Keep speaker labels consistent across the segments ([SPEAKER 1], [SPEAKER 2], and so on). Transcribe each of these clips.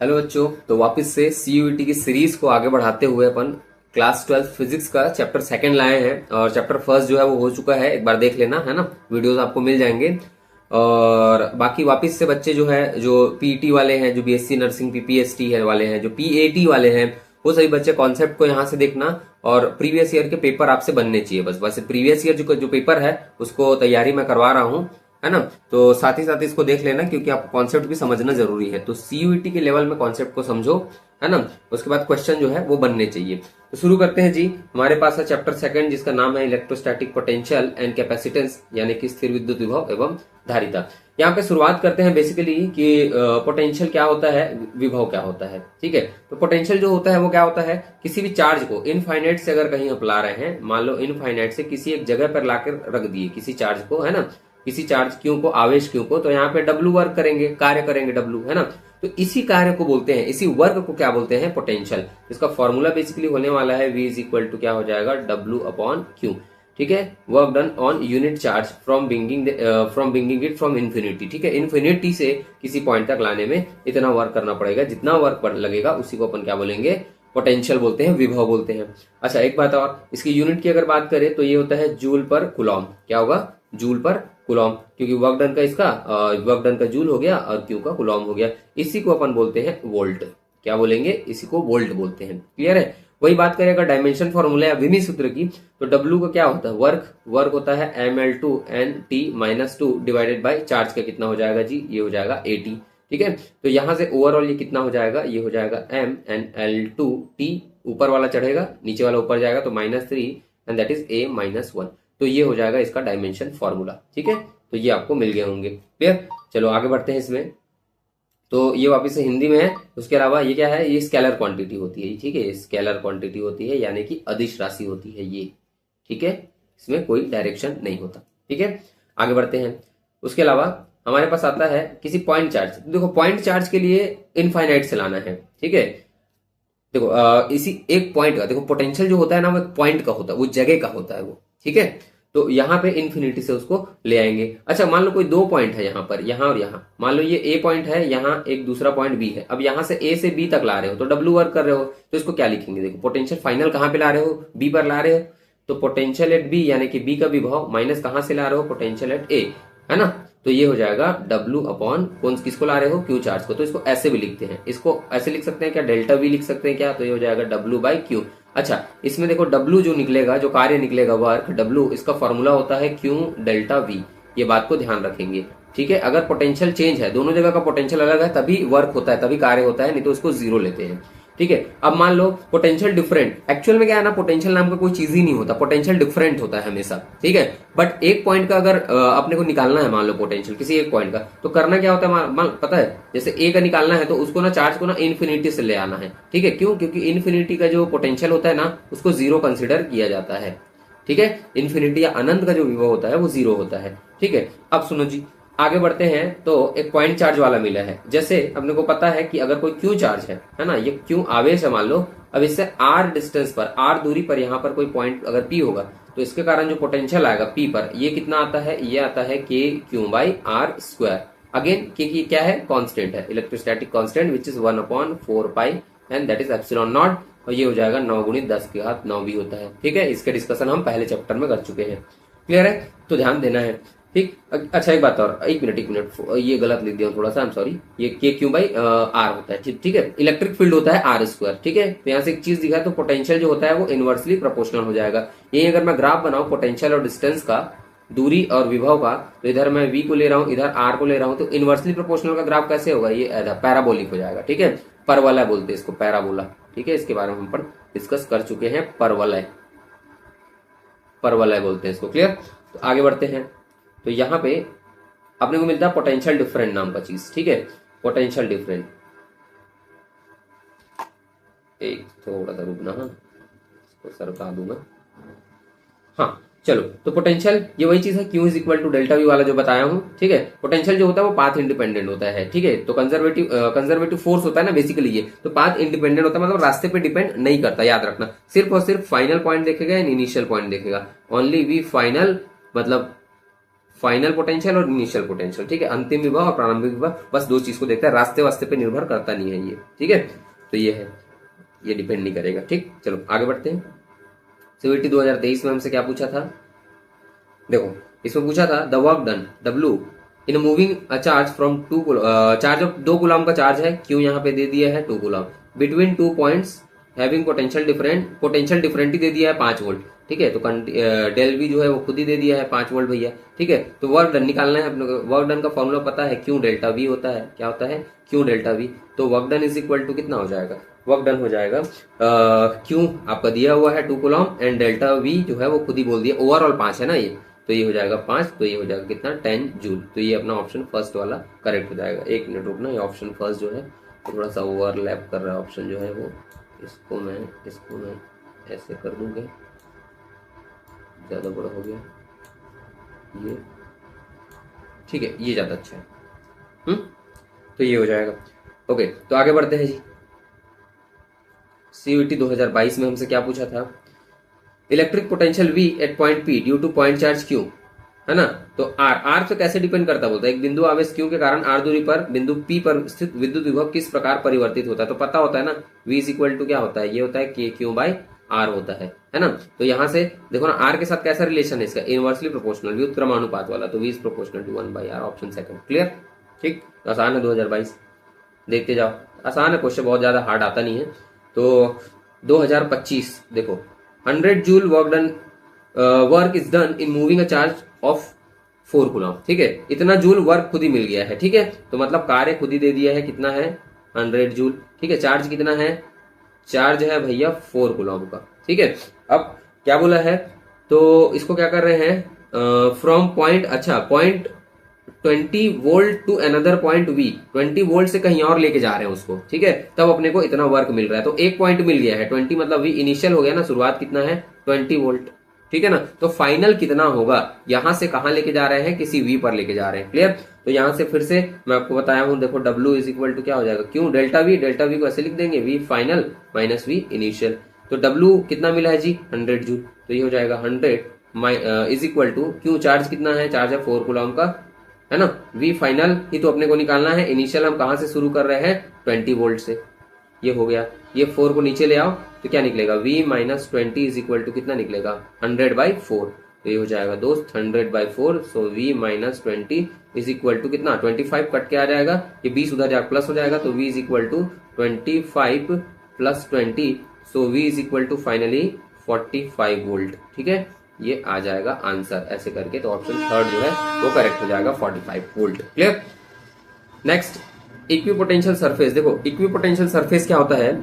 [SPEAKER 1] Hello बच्चों, तो वापस से सीयूईटी की सीरीज को आगे बढ़ाते हुए अपन क्लास 12 फिजिक्स का चैप्टर सेकंड लाए हैं। और चैप्टर फर्स्ट जो है वो हो चुका है, एक बार देख लेना, है ना। वीडियोस आपको मिल जाएंगे। और बाकी वापस से बच्चे जो है, जो पीटी वाले हैं, जो बीएससी नर्सिंग पीपीएसटी है वाले हैं, जो पीएटी वाले हैं, वो सभी बच्चे कॉन्सेप्ट को यहाँ से देखना। और प्रीवियस ईयर के पेपर आपसे बनने चाहिए। बस प्रीवियस ईयर जो पेपर है उसको तैयारी मैं करवा रहा हूँ, है ना। तो साथ ही साथ इसको देख लेना, क्योंकि आपको कॉन्सेप्ट भी समझना जरूरी है। तो सीयूईटी के लेवल में कॉन्सेप्ट को समझो, है ना। उसके बाद क्वेश्चन जो है वो बनने चाहिए। तो शुरू करते हैं जी। हमारे पास है चैप्टर सेकंड, जिसका नाम है इलेक्ट्रोस्टैटिक पोटेंशियल एंड कैपेसिटेंस, यानी कि स्थिर विद्युत विभव एवं धारिता। यहाँ पे शुरुआत करते हैं बेसिकली कि पोटेंशियल क्या होता है, विभव क्या होता है। ठीक है, तो पोटेंशियल जो होता है वो क्या होता है, किसी भी चार्ज को इनफाइनाइट से अगर कहीं आप ला रहे हैं, मान लो इनफाइनाइट से किसी एक जगह पर लाकर रख दिए किसी चार्ज को, है ना, किसी चार्ज क्यू को, आवेश क्यू को, तो यहाँ पे डब्ल्यू वर्क करेंगे, कार्य करेंगे डब्ल्यू, है ना। तो इसी कार्य को बोलते हैं, इसी वर्क को क्या बोलते हैं, पोटेंशियल। इसका फॉर्मूला बेसिकली होने वाला है v इज इक्वल टू क्या हो जाएगा, डब्ल्यू अपॉन क्यू। ठीक है, work done on unit charge from bringing it from infinity. ठीक है, इन्फिनिटी से किसी पॉइंट तक लाने में इतना वर्क करना पड़ेगा, जितना वर्क लगेगा उसी को अपन क्या बोलेंगे, पोटेंशियल बोलते हैं, विभव बोलते हैं। अच्छा, एक बात और, इसकी यूनिट की अगर बात करें तो ये होता है जूल पर कुलॉम। क्या होगा, जूल पर कुलॉम, क्योंकि वर्क डन का इसका वर्क डन का जूल हो गया और क्यू का कुलॉम हो गया। इसी को अपन बोलते हैं वोल्ट। क्या बोलेंगे, इसी को वोल्ट बोलते हैं। क्लियर है। वही बात करें अगर डायमेंशन फॉर्मूला या विमी सूत्र की, तो डब्ल्यू का क्या होता है, वर्क होता है ml2n(t-2) डिवाइडेड बाय चार्ज का कितना हो जाएगा जी, ये हो जाएगा 80। ठीक है, तो यहां से ओवरऑल ये कितना हो जाएगा, ये हो जाएगा mnl2t, ऊपर वाला चढ़ेगा नीचे वाला ऊपर जाएगा तो -3 एंड दैट इज a-1। तो ये हो जाएगा इसका डायमेंशन फॉर्मूला। ठीक है, तो ये आपको मिल गए होंगे। क्लियर। चलो आगे बढ़ते हैं इसमें। तो ये वापस से हिंदी में है। उसके अलावा ये क्या है, ये स्केलर क्वांटिटी होती है। ठीक है, स्केलर क्वांटिटी होती है, यानी कि अदिश राशि होती है ये। ठीक है, इसमें कोई डायरेक्शन नहीं होता। ठीक है, आगे बढ़ते हैं। उसके अलावा हमारे पास आता है किसी पॉइंट चार्ज। देखो, पॉइंट चार्ज के लिए इनफाइनाइट से लाना है। ठीक है, देखो इसी एक पॉइंट का, देखो पोटेंशियल जो होता है ना, वो एक पॉइंट का होता है, वो जगह का होता है वो। ठीक है, तो यहाँ पे इन्फिनिटी से उसको ले आएंगे। अच्छा, मान लो कोई दो पॉइंट है यहाँ पर, यहाँ और यहाँ। मान लो ये ए पॉइंट है, यहाँ एक दूसरा पॉइंट बी है। अब यहाँ से ए से बी तक ला रहे हो तो डब्ल्यू वर्क कर रहे हो, तो इसको क्या लिखेंगे, देखो पोटेंशियल फाइनल कहाँ पे ला रहे हो, बी पर ला रहे हो, तो पोटेंशियल एट बी, यानी कि बी का विभव माइनस कहाँ से ला रहे हो, पोटेंशियल एट ए, है ना। तो ये हो जाएगा डब्ल्यू अपॉन कौन, किसको ला रहे हो, क्यू चार्ज को। तो इसको ऐसे भी लिखते हैं, इसको ऐसे लिख सकते हैं क्या, डेल्टा वी लिख सकते हैं क्या, तो ये हो जाएगा डब्ल्यू बाई क्यू। अच्छा, इसमें देखो डब्ल्यू जो निकलेगा, जो कार्य निकलेगा वर्क डब्ल्यू, इसका फॉर्मूला होता है क्यू डेल्टा वी। ये बात को ध्यान रखेंगे। ठीक है, अगर पोटेंशियल चेंज है, दोनों जगह का पोटेंशियल अलग है, तभी वर्क होता है, तभी कार्य होता है, नहीं तो उसको जीरो लेते हैं। ठीक है, अब मान लो पोटेंशियल डिफरेंट, एक्चुअल में क्या है ना, पोटेंशियल नाम का कोई चीज ही नहीं होता, पोटेंशियल डिफरेंट होता है हमेशा। ठीक है, बट एक पॉइंट का अगर अपने को निकालना है, मान लो पोटेंशियल किसी एक पॉइंट का, तो करना क्या होता है, पता है, जैसे ए का निकालना है तो उसको ना, चार्ज को ना इन्फिनिटी से ले आना है। ठीक है, क्यों, क्योंकि इन्फिनिटी का जो पोटेंशियल होता है ना, उसको जीरो कंसिडर किया जाता है। ठीक है, इन्फिनिटी या अनंत का जो विभव होता है वो जीरो होता है। ठीक है, अब सुनो जी, आगे बढ़ते हैं। तो एक पॉइंट चार्ज वाला मिला है, जैसे अपने को पता है कि अगर कोई क्यू चार्ज है ना, ये क्यू आवेश है मान लो। अब इससे आर डिस्टेंस पर, आर दूरी पर यहाँ पर कोई पॉइंट अगर पी होगा, तो इसके कारण जो पोटेंशियल आएगा पी पर, ये कितना आता है, ये आता है K Q by R square. Again K की क्या है, कांस्टेंट है, electrostatic constant, which is 1/4 pi and that is epsilon naught. और ये हो जाएगा 9 × 10⁻9 भी होता है। ठीक है, इसके डिस्कशन हम पहले चैप्टर में कर चुके हैं। क्लियर है, तो ध्यान देना है। ठीक, अच्छा एक बात और, एक मिनट, ये गलत लिख दिया थोड़ा सा, आई एम सॉरी। ये के क्यू बाई आर होता है। ठीक है, इलेक्ट्रिक फील्ड होता है आर स्क्वायर। ठीक है, तो यहाँ से एक चीज दिखा, तो पोटेंशियल जो होता है वो इनवर्सली प्रोपोर्शनल हो जाएगा। ये अगर मैं ग्राफ बनाऊं पोटेंशियल और डिस्टेंस का, दूरी और विभव का, तो इधर मैं v को ले रहा हूं, इधर r को ले रहा हूं, तो इनवर्सली प्रोपोर्शनल का ग्राफ कैसे होगा, ये पैराबोलिक हो जाएगा। ठीक है, परवलय बोलते हैं इसको, पैराबोला। ठीक है, इसके बारे में हम पर डिस्कस कर चुके हैं, परवलय बोलते हैं इसको। क्लियर, तो आगे बढ़ते हैं। तो यहाँ पे अपने को मिलता है पोटेंशियल डिफरेंट नाम का चीज। ठीक है, पोटेंशियल डिफरेंट, एक थोड़ा सा रुकना, हाँ इसको सरका दूंगा। हाँ चलो, तो पोटेंशियल ये वही चीज है, Q is equal to delta V वाला जो बताया हूं। ठीक है, पोटेंशियल जो होता है वो पाथ इंडिपेंडेंट होता है। ठीक है, तो कंजर्वेटिव फोर्स होता है ना बेसिकली, ये तो पाथ इंडिपेंडेंट होता है, मतलब रास्ते पे डिपेंड नहीं करता, याद रखना। सिर्फ और सिर्फ फाइनल पॉइंट देखेगा या इनिशियल पॉइंट देखेगा, ओनली वी फाइनल, मतलब फाइनल पोटेंशियल और इनिशियल पोटेंशियल, ठीक है, अंतिम विभव और प्रारंभिक विभव, बस दो चीज को देखता है, रास्ते वास्ते पे निर्भर करता नहीं है ये, ठीक है। तो ये है, ये डिपेंड नहीं करेगा, ठीक। चलो आगे बढ़ते हैं। सीयूईटी 2023 में हमसे क्या पूछा था, देखो इसमें पूछा था the work done W in moving a charge from charge of 2 coulomb का चार्ज है, क्यों यहाँ पे दे दिया है 2 coulomb, between 2 points having potential different ही दे दिया है 5 वोल्ट, ठीक है। तो डेल वी जो है वो खुद ही दे दिया है 5 वोल्ट भैया, ठीक है। तो वर्क डन निकालना है अपने को, वर्क डन का फॉर्मूला पता है, क्यों डेल्टा वी होता है, क्या होता है, क्यों डेल्टा वी। तो work done is equal to कितना हो जाएगा, वर्क डन हो जाएगा क्यों आपका दिया हुआ है 2 कूलम एंड डेल्टा वी जो है वो खुद ही बोल दिया, ओवरऑल 5 है ना ये, तो ये हो जाएगा 5, तो ये हो जाएगा कितना 10 जूल। तो ये अपना ऑप्शन फर्स्ट वाला करेक्ट हो जाएगा। एक मिनट रुकना, ये ऑप्शन फर्स्ट जो है थोड़ा सा ओवरलैप कर रहा है ऑप्शन जो है वो, इसको मैं ऐसे कर दूंगा, ज्यादा बड़ा हो गया ये, ठीक है, ये ज्यादा अच्छा है। तो ये हो जाएगा। ओके, तो आगे बढ़ते हैं जी। सीयूईटी 2022 में हमसे क्या पूछा था, electric potential V at point P due to point charge Q, है ना। तो R पे कैसे डिपेंड करता बोलता है, एक बिंदु आवेश Q के कारण R दूरी पर बिंदु P पर स्थित विद्युत विभव किस प्रकार परिवर्तित होता है। तो पता होता है ना, V इज इक्वल टू क्या होता है, ये होता है KQ बाय R होता है ना। तो यहां से देखो ना R के साथ कैसा रिलेशन है इसका, इनवर्सली प्रोपोर्शनल, व्युत्क्रमानुपात वाला, तो V is proportional to 1 by R, option second, clear, ठीक। तो आसान है 2022, देखते जाओ, आसान है क्वेश्चन, बहुत ज्यादा हार्ड आता नहीं है। तो 2025 देखो, 100 joule work is done in moving a charge of 4 coulomb, ठीक है, इतना जूल वर्क खुद ही मिल गया है, ठीक है। तो मतलब कार्य खुद ही दे दिया है, कितना है 100 जूल, ठीक है। चार्ज कितना है, चार्ज है भैया 4 कूलम का, ठीक है। अब क्या बोला है, तो इसको क्या कर रहे हैं, फ्रॉम पॉइंट, अच्छा point 20 volt to another point V, 20 volt से कहीं और लेके जा रहे हैं उसको, ठीक है। तब अपने को इतना वर्क मिल रहा है, तो एक पॉइंट मिल गया है 20, मतलब V इनिशियल हो गया ना, शुरुआत कितना है 20 वोल्ट, ठीक है ना। तो फाइनल कितना होगा, यहां से कहां लेके जा रहे हैं, किसी V पर लेके जा रहे हैं, क्लियर। तो यहां से फिर से मैं आपको बताया हूं, देखो W इज इक्वल टू क्या हो जाएगा, क्यों डेल्टा V को ऐसे लिख देंगे, V final minus V initial. तो W कितना मिला है जी 100 जूल, तो ये हो जाएगा 100 इज इक्वल टू, क्यों चार्ज कितना है, चार्ज है 4 कूलम का, है ना। V फाइनल ही तो अपने को निकालना है, इनिशियल हम कहां से शुरू कर रहे हैं 20 वोल्ट से, ये हो गया। ये 4 को नीचे ले आओ तो क्या निकलेगा, V minus 20 is equal to कितना निकलेगा 100/4, तो ये हो जाएगा दोस्त 100/4। So V minus 20 is equal to कितना 25 कट के आ जाएगा, ये 20 उधर जाकर प्लस हो जाएगा, तो V is equal to 25 plus 20, so V is equal to finally 45 volt, ठीक है। ये आ जाएगा आंसर ऐसे करके, तो ऑप्शन थर्ड जो है वो करेक्ट हो जाएगा 45 volt, clear. Next, equipotential surface. देखो इक्विपोटेंशियल सरफेस क्या होता है,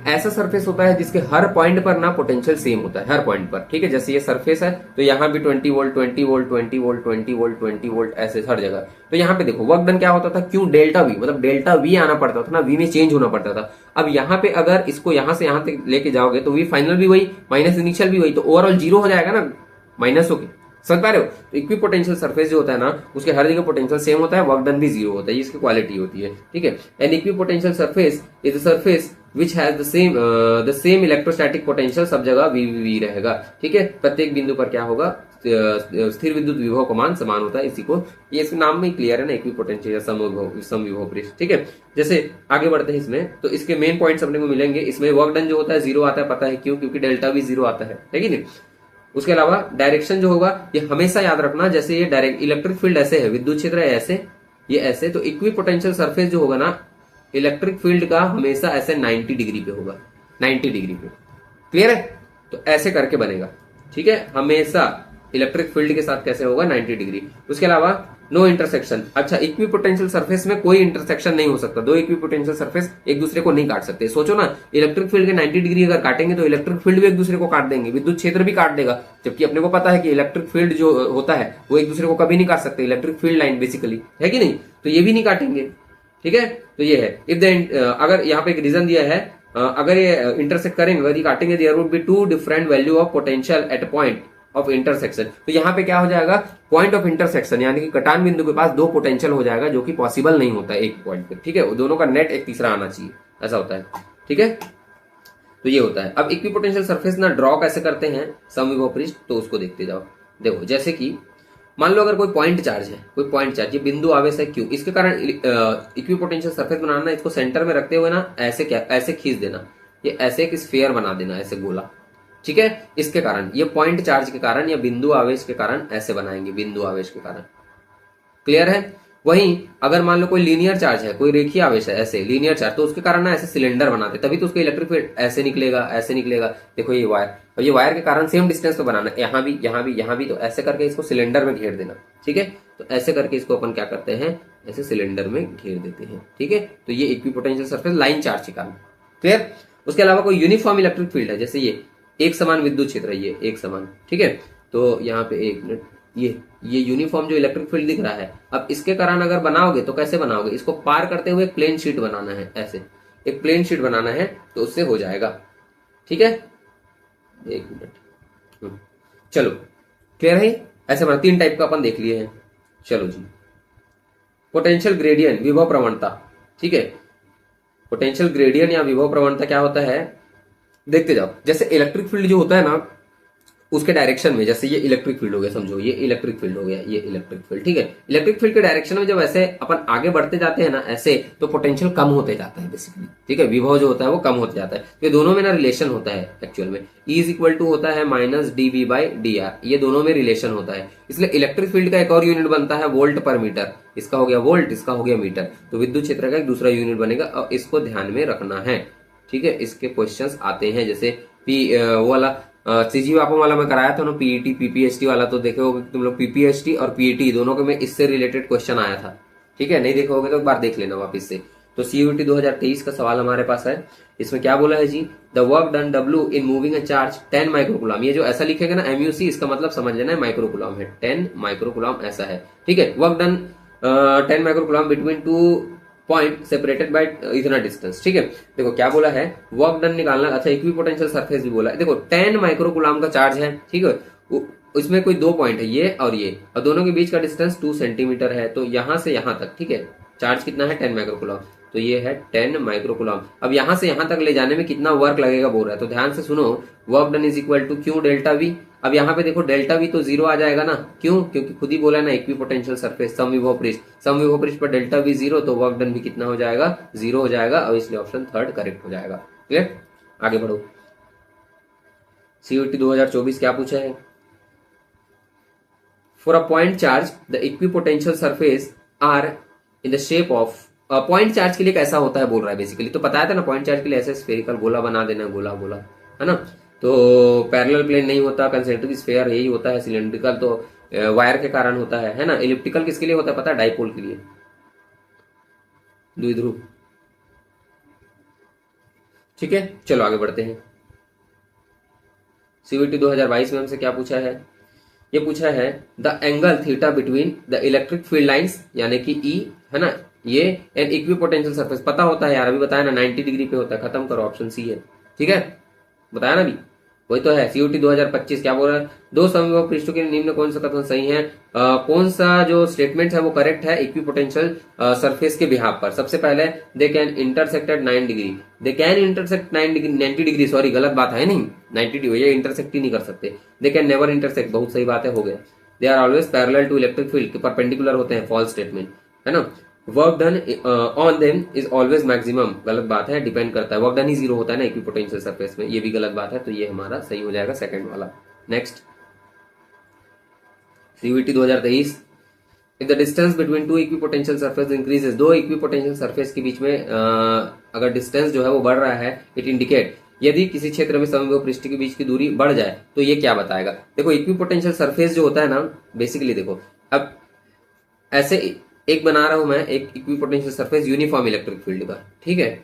[SPEAKER 1] ऐसा सरफेस होता है जिसके हर पॉइंट पर ना पोटेंशियल सेम होता है, हर पॉइंट पर, ठीक है। जैसे ये सरफेस है तो यहाँ भी 20 volt 20 volt 20 volt 20 volt 20 volt ऐसे हर जगह। तो यहाँ पे देखो वर्क डन क्या होता था, क्यों डेल्टा वी, मतलब डेल्टा वी आना पड़ता था ना, वी में चेंज होना पड़ता था। अब यहाँ पे अगर इसको यहाँ से यहाँ तक लेके जाओगे तो वी फाइनल भी वही माइनस इनिशियल भी वही, तो ओवरऑल 0 हो जाएगा ना, माइनस होके, समझ पा रहे हो। तो इक्विपोटेंशियल सरफेस जो होता है ना, उसके हर जगह पोटेंशियल सेम होता है, वर्क डन भी 0 होता है, ये इसकी क्वालिटी होती है, ठीक है। An equipotential surface is the surface which has the same electrostatic potential, सब जगह वी रहेगा, ठीक है। प्रत्येक बिंदु पर क्या होगा, स्थिर विद्युत विभव का मान समान होता है, इसी को, ये इसके नाम में ही क्लियर है ना, इक्विपोटेंशियल समविभव पृष्ठ, ठीक है। जैसे आगे बढ़ते हैं इसमें, तो इसके मेन पॉइंट्स अपने को मिलेंगे। इसमें वर्क डन जो होता है 0 आता है, पता है क्यों, क्योंकि डेल्टा भी 0 आता है कि नहीं। उसके अलावा डायरेक्शन जो होगा ये हमेशा याद रखना, जैसे ये डायरेक्ट इलेक्ट्रिक फील्ड ऐसे है, विद्युत क्षेत्र है ऐसे, ये ऐसे, तो इक्विपोटेंशियल सरफेस जो होगा ना, इलेक्ट्रिक फील्ड का हमेशा ऐसे 90 डिग्री पे होगा, 90 डिग्री पे, क्लियर है। तो ऐसे करके बनेगा, ठीक है, हमेशा इलेक्ट्रिक फील्ड के साथ कैसे होगा 90 डिग्री। उसके अलावा नो इंटरसेक्शन, अच्छा इक्विपोटेंशियल सरफेस में कोई इंटरसेक्शन नहीं हो सकता, दो इक्विपोटेंशियल सरफेस एक दूसरे को नहीं काट सकते। सोचो ना, इलेक्ट्रिक फील्ड के 90 डिग्री अगर काटेंगे तो इलेक्ट्रिक फील्ड भी एक दूसरे को काट देंगे, विद्युत क्षेत्र भी काट देगा, जबकि अपने को पता है कि इलेक्ट्रिक फील्ड जो होता है वो एक दूसरे को कभी नहीं काट सकते, इलेक्ट्रिक फील्ड लाइन बेसिकली, है कि नहीं, तो ये भी नहीं काटेंगे, ठीक है। तो ये है, इफ द अगर यहाँ पे एक रीजन दिया है, अगर ये इंटरसेक्ट करेंगे, अगर ये काटेंगे, there would be two different value of potential at point of intersection. तो यहाँ पे क्या हो जाएगा, पॉइंट ऑफ इंटरसेक्शन, यानी कि कटान बिंदु के पास दो पोटेंशियल हो जाएगा, जो कि पॉसिबल नहीं होता है एक पॉइंट पे, ठीक है। दोनों का नेट एक तीसरा आना चाहिए, ऐसा होता है, ठीक है। तो ये होता है। अब इक्विपोटेंशियल सरफेस ना ड्रॉ कैसे करते हैं समविभव पृष्ठ, तो उसको देखते जाओ। देखो जैसे कि मान लो अगर कोई पॉइंट चार्ज है, कोई पॉइंट चार्ज, ये बिंदु आवेश है Q, इसके कारण इक्विपोटेंशियल सरफेस बनाना, इसको सेंटर में रखते हुए ना ऐसे क्या, ऐसे खींच देना, ये ऐसे एक स्फीयर बना देना, ऐसे गोला, ठीक है। इसके कारण, ये पॉइंट चार्ज के कारण या बिंदु आवेश के कारण ऐसे बनाएंगे, बिंदु आवेश के कारण। क्लियर है। वहीं अगर मान लो कोई लीनियर चार्ज है, कोई रेखीय आवेश है, ऐसे लीनियर चार्ज, तो उसके कारण ना ऐसे सिलेंडर बनाते, तभी तो उसका इलेक्ट्रिक फील्ड ऐसे निकलेगा, ऐसे निकलेगा। देखो ये वायर, और ये वायर के कारण सेम डिस्टेंस तो बनाना, यहाँ भी, यहाँ भी, यहाँ भी, तो ऐसे करके इसको सिलेंडर में घेर देना, ठीक है। तो ऐसे करके इसको अपन क्या करते हैं, ऐसे सिलेंडर में घेर देते हैं, ठीक है। तो ये इक्विपोटेंशियल सरफेस लाइन चार्ज के कारण। क्लियर। उसके अलावा कोई यूनिफॉर्म इलेक्ट्रिक फील्ड है, जैसे ये एक समान विद्युत क्षेत्र है, ये एक समान, ठीक है। तो यहाँ पे एक मिनट, ये यूनिफॉर्म जो इलेक्ट्रिक फील्ड दिख रहा है, अब इसके कारण अगर बनाओगे तो कैसे बनाओगे, इसको पार करते हुए एक प्लेन शीट बनाना है, ऐसे एक प्लेन शीट बनाना है, तो उससे हो जाएगा, ठीक है। एक मिनट, चलो क्लियर है। ऐसे बना, तीन टाइप का अपन देख लिए हैं। चलो जी, पोटेंशियल ग्रेडियंट, विभव प्रवणता, ठीक है। पोटेंशियल ग्रेडियंट या विभव प्रवणता क्या होता है, देखते जाओ। जैसे इलेक्ट्रिक फील्ड जो होता है ना, उसके डायरेक्शन में, जैसे ये इलेक्ट्रिक फील्ड हो गया, समझो ये इलेक्ट्रिक फील्ड हो गया, ये इलेक्ट्रिक फील्ड, ठीक है। इलेक्ट्रिक फील्ड के डायरेक्शन में जब ऐसे अपन आगे बढ़ते जाते हैं ना ऐसे, तो पोटेंशियल कम होते जाता है बेसिकली, ठीक है। विभव जो होता है वो कम होते जाता है। तो ये दोनों में ना रिलेशन होता है एक्चुअल में, E इज इक्वल टू होता है माइनस dV बाई dr, ये दोनों में रिलेशन होता है। इसलिए इलेक्ट्रिक फील्ड का एक और यूनिट बनता है वोल्ट पर मीटर, इसका हो गया वोल्ट, इसका हो गया मीटर। तो विद्युत क्षेत्र का एक दूसरा यूनिट बनेगा, और इसको ध्यान में रखना है, ठीक है। इसके क्वेश्चंस आते हैं, जैसे वो वाला सीजी वापम वाला मैं कराया था ना, पीईटी पीपीएचटी वाला, तो देखे होगे तुम लोग, पीपीएचटी और पीईटी दोनों के में इससे रिलेटेड क्वेश्चन आया था, ठीक है। नहीं देखा होगे तो एक बार देख लेना वापस से। तो सीयूटी 2023 का सवाल हमारे पास है। इसमें क्या बोला है जी, the work done W in moving a charge 10 microcoulomb, ये जो ऐसा लिखेगा ना MUC, इसका मतलब समझ लेना है माइक्रोकुलम है, 10 माइक्रोकुलम ऐसा है, ठीक है। Work done 10 microcoulomb between two point separated by इतना डिस्टेंस, ठीक है। देखो क्या बोला है, वर्क डन निकालना। अच्छा, इक्विपोटेंशियल सरफेस भी बोला है। देखो 10 माइक्रोकुलम का चार्ज है, ठीक है। इसमें कोई दो पॉइंट है, ये और ये, और दोनों के बीच का डिस्टेंस 2 सेंटीमीटर है। तो यहां से यहां तक, ठीक है, चार्ज कितना है 10 माइक्रोकुलम, तो ये है 10 माइक्रोकुलम। अब यहां से यहां तक ले जाने में कितना वर्क लगेगा बोल रहा है, तो ध्यान से सुनो, work done is equal to Q delta V. अब यहाँ पे देखो डेल्टा वी तो जीरो आ जाएगा ना, क्यों, क्योंकि खुद ही बोला ना इक्विपोटेंशियल सरफेस समविभव पृष्ठ, समविभव पृष्ठ पर डेल्टा वी जीरो, तो वर्क डन भी कितना हो जाएगा, जीरो हो जाएगा। अब इसलिए ऑप्शन थर्ड करेक्ट हो जाएगा। क्लियर, आगे बढ़ो। सीयूटी 2024 क्या पूछा है, for a point charge the equipotential surface are in the shape of, point charge के लिए कैसा होता है बोल रहा है बेसिकली, तो बताया था ना पॉइंट चार्ज के लिए ऐसे स्फेरिकल गोला बना देना, गोला गोला, है ना। तो पैरेलल प्लेन नहीं होता, कंसेंट्रिक स्फेयर यही होता है, सिलेंड्रिकल तो वायर के कारण होता है ना। इलिप्टिकल किसके लिए होता है पता है, डाइपोल के लिए, द्विध्रुव, ठीक है। चलो आगे बढ़ते हैं। सीवीटी 2022 में हमसे क्या पूछा है, ये पूछा है the angle theta between the electric field lines, यानी कि ई, है ना, ये एंड इक्विपोटेंशियल सरफेस, पता होता है यार, अभी बताया ना 90 डिग्री पे होता है, खत्म करो, ऑप्शन सी है, ठीक है, बताया ना अभी, वही तो है। सीयूटी 2025 क्या बोल रहा है, दो समविभव पृष्ठों के निम्न कौन सा कथन सही है, कौन सा जो स्टेटमेंट है वो करेक्ट है इक्विपोटेंशियल सरफेस के बिहाफ पर। सबसे पहले they can intersect at 9 degree, they can intersect 9 degree, 90 degree, sorry गलत बात है, नहीं 90 डिग्री, ये इंटरसेक्ट ही नहीं कर सकते। दे कैन नेवर इंटरसेक्ट, बहुत सही बात है, हो गया। They are always parallel to electric field, perpendicular होते हैं, फॉल्स स्टेटमेंट, है ना। Work done on them is always maximum, गलत बात है, डिपेंड करता है, वर्क डन ही जीरो होता है ना इक्विपोटेंशियल सरफेस में, ये भी गलत बात है, तो ये हमारा सही हो जाएगा सेकंड वाला। Next, CVT 2023, if the distance between two equipotential surface increases, दो इक्विपोटेंशियल सरफेस के बीच में अगर डिस्टेंस जो है वो बढ़ रहा है, इट इंडिकेट, यदि किसी क्षेत्र में समविभव पृष्ठ के बीच की दूरी बढ़ जाए तो ये क्या बताएगा। देखो इक्विपोटेंशियल सरफेस जो होता है ना, बेसिकली देखो, अब ऐसे एक बना रहा हूं मैं, एक equipotential surface uniform electric field का, ठीक है,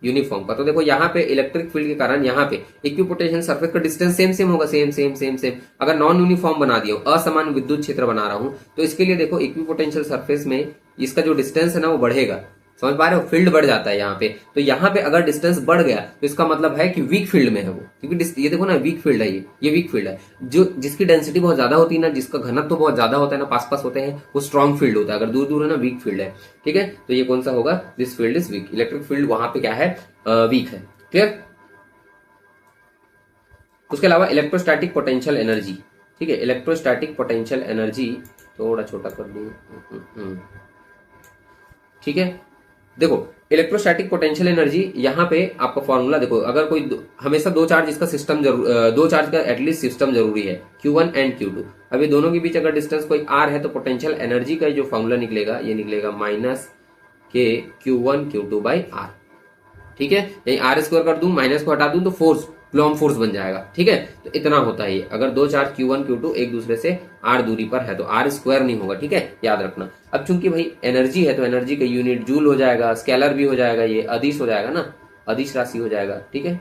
[SPEAKER 1] यूनिफॉर्म का। तो देखो यहाँ पे इलेक्ट्रिक फील्ड के कारण यहाँ पे इक्विपोटेंशियल सरफेस का डिस्टेंस सेम सेम होगा, सेम सेम सेम सेम। अगर नॉन यूनिफॉर्म बना दिया, असमान विद्युत क्षेत्र बना रहा हूं, तो इसके लिए देखो इक्विपोटेंशियल सरफेस में इसका जो डिस्टेंस है ना वो बढ़ेगा, समझ पा रहे हो, फील्ड बढ़ जाता है यहाँ पे। तो यहाँ पे अगर डिस्टेंस बढ़ गया तो इसका मतलब है कि वीक फील्ड में है वो, क्योंकि ये देखो ना वीक फील्ड है, ये वीक फील्ड है। जो जिसकी डेंसिटी बहुत ज्यादा होती है ना, जिसका घनत्व तो बहुत ज्यादा होता है ना, पास पास होते हैं, वो स्ट्रॉन्ग फील्ड होता है, अगर दूर दूर है ना वीक फील्ड है, ठीक है। तो ये कौन सा होगा, this field is weak, electric field वहां पे क्या है, वीक है। क्लियर। उसके अलावा इलेक्ट्रोस्टैटिक पोटेंशियल एनर्जी, ठीक है, इलेक्ट्रोस्टैटिक पोटेंशियल एनर्जी थोड़ा छोटा कर दूं। ठीक है, देखो इलेक्ट्रोस्टैटिक पोटेंशियल एनर्जी, यहाँ पे आपका फॉर्मूला देखो, अगर कोई हमेशा दो चार्ज इसका सिस्टम जरूर, दो चार्ज का एटलीस्ट सिस्टम जरूरी है, Q1 एंड Q2। अब ये दोनों के बीच अगर डिस्टेंस कोई r है तो पोटेंशियल एनर्जी का जो फॉर्मूला निकलेगा ये निकलेगा माइनस के Q1 Q2/r। ठीक है, यही आर स्क्वायर कर दूं, माइनस को हटा दूं तो फोर्स, कूलॉम फोर्स बन जाएगा। ठीक है, तो इतना होता है ये, अगर दो चार्ज Q1 Q2 एक दूसरे से r दूरी पर है तो r स्क्वायर नहीं होगा। ठीक है, याद रखना। अब चूंकि भाई एनर्जी है तो एनर्जी का यूनिट जूल हो जाएगा, स्केलर भी हो जाएगा, ये अदिश हो जाएगा ना, अदिश राशि हो जाएगा। ठीक है,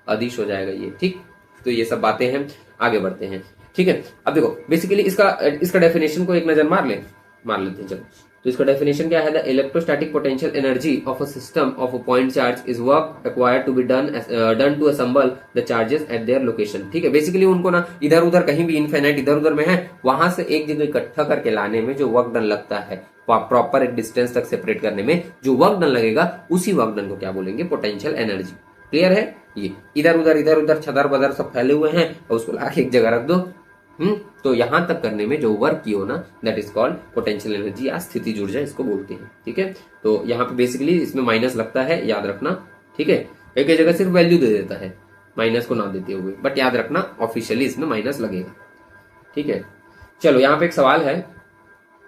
[SPEAKER 1] अदिश हो जाएगा ये। ठीक, तो ये सब बातें हैं, आगे बढ़ते हैं। ठीक है, अब देखो बेसिकली इसका डेफिनेशन को एक नजर मार लेते हैं। चलो, तो इसका डेफिनेशन क्या है? The electrostatic potential energy of a system of a point charge is work acquired to be done to assemble the charges at their location. ठीक है, बेसिकली उनको ना इधर उधर कहीं भी इनफाइनाइट इधर उधर में है, वहां से एक जगह इकट्ठा करके लाने में जो वर्क डन लगता है, प्रॉपर एक डिस्टेंस तक सेपरेट करने में जो वर्क डन लगेगा, उसी वर्क डन को क्या बोलेंगे? Potential energy. क्लियर है? ये इधर उधर छदर बदर सब फैले हुए हैं और उसको लाके एक जगह रख दो, तो यहां तक करने में जो वर्क की हो ना, that is called potential energy या स्थितिज ऊर्जा इसको बोलते हैं। ठीक है, तो यहाँ पे बेसिकली इसमें माइनस लगता है, याद रखना। ठीक है, एक जगह सिर्फ वैल्यू दे देता है माइनस को ना देते हुए, बट याद रखना ऑफिशियली इसमें माइनस लगेगा। ठीक है, चलो यहाँ पे एक सवाल है,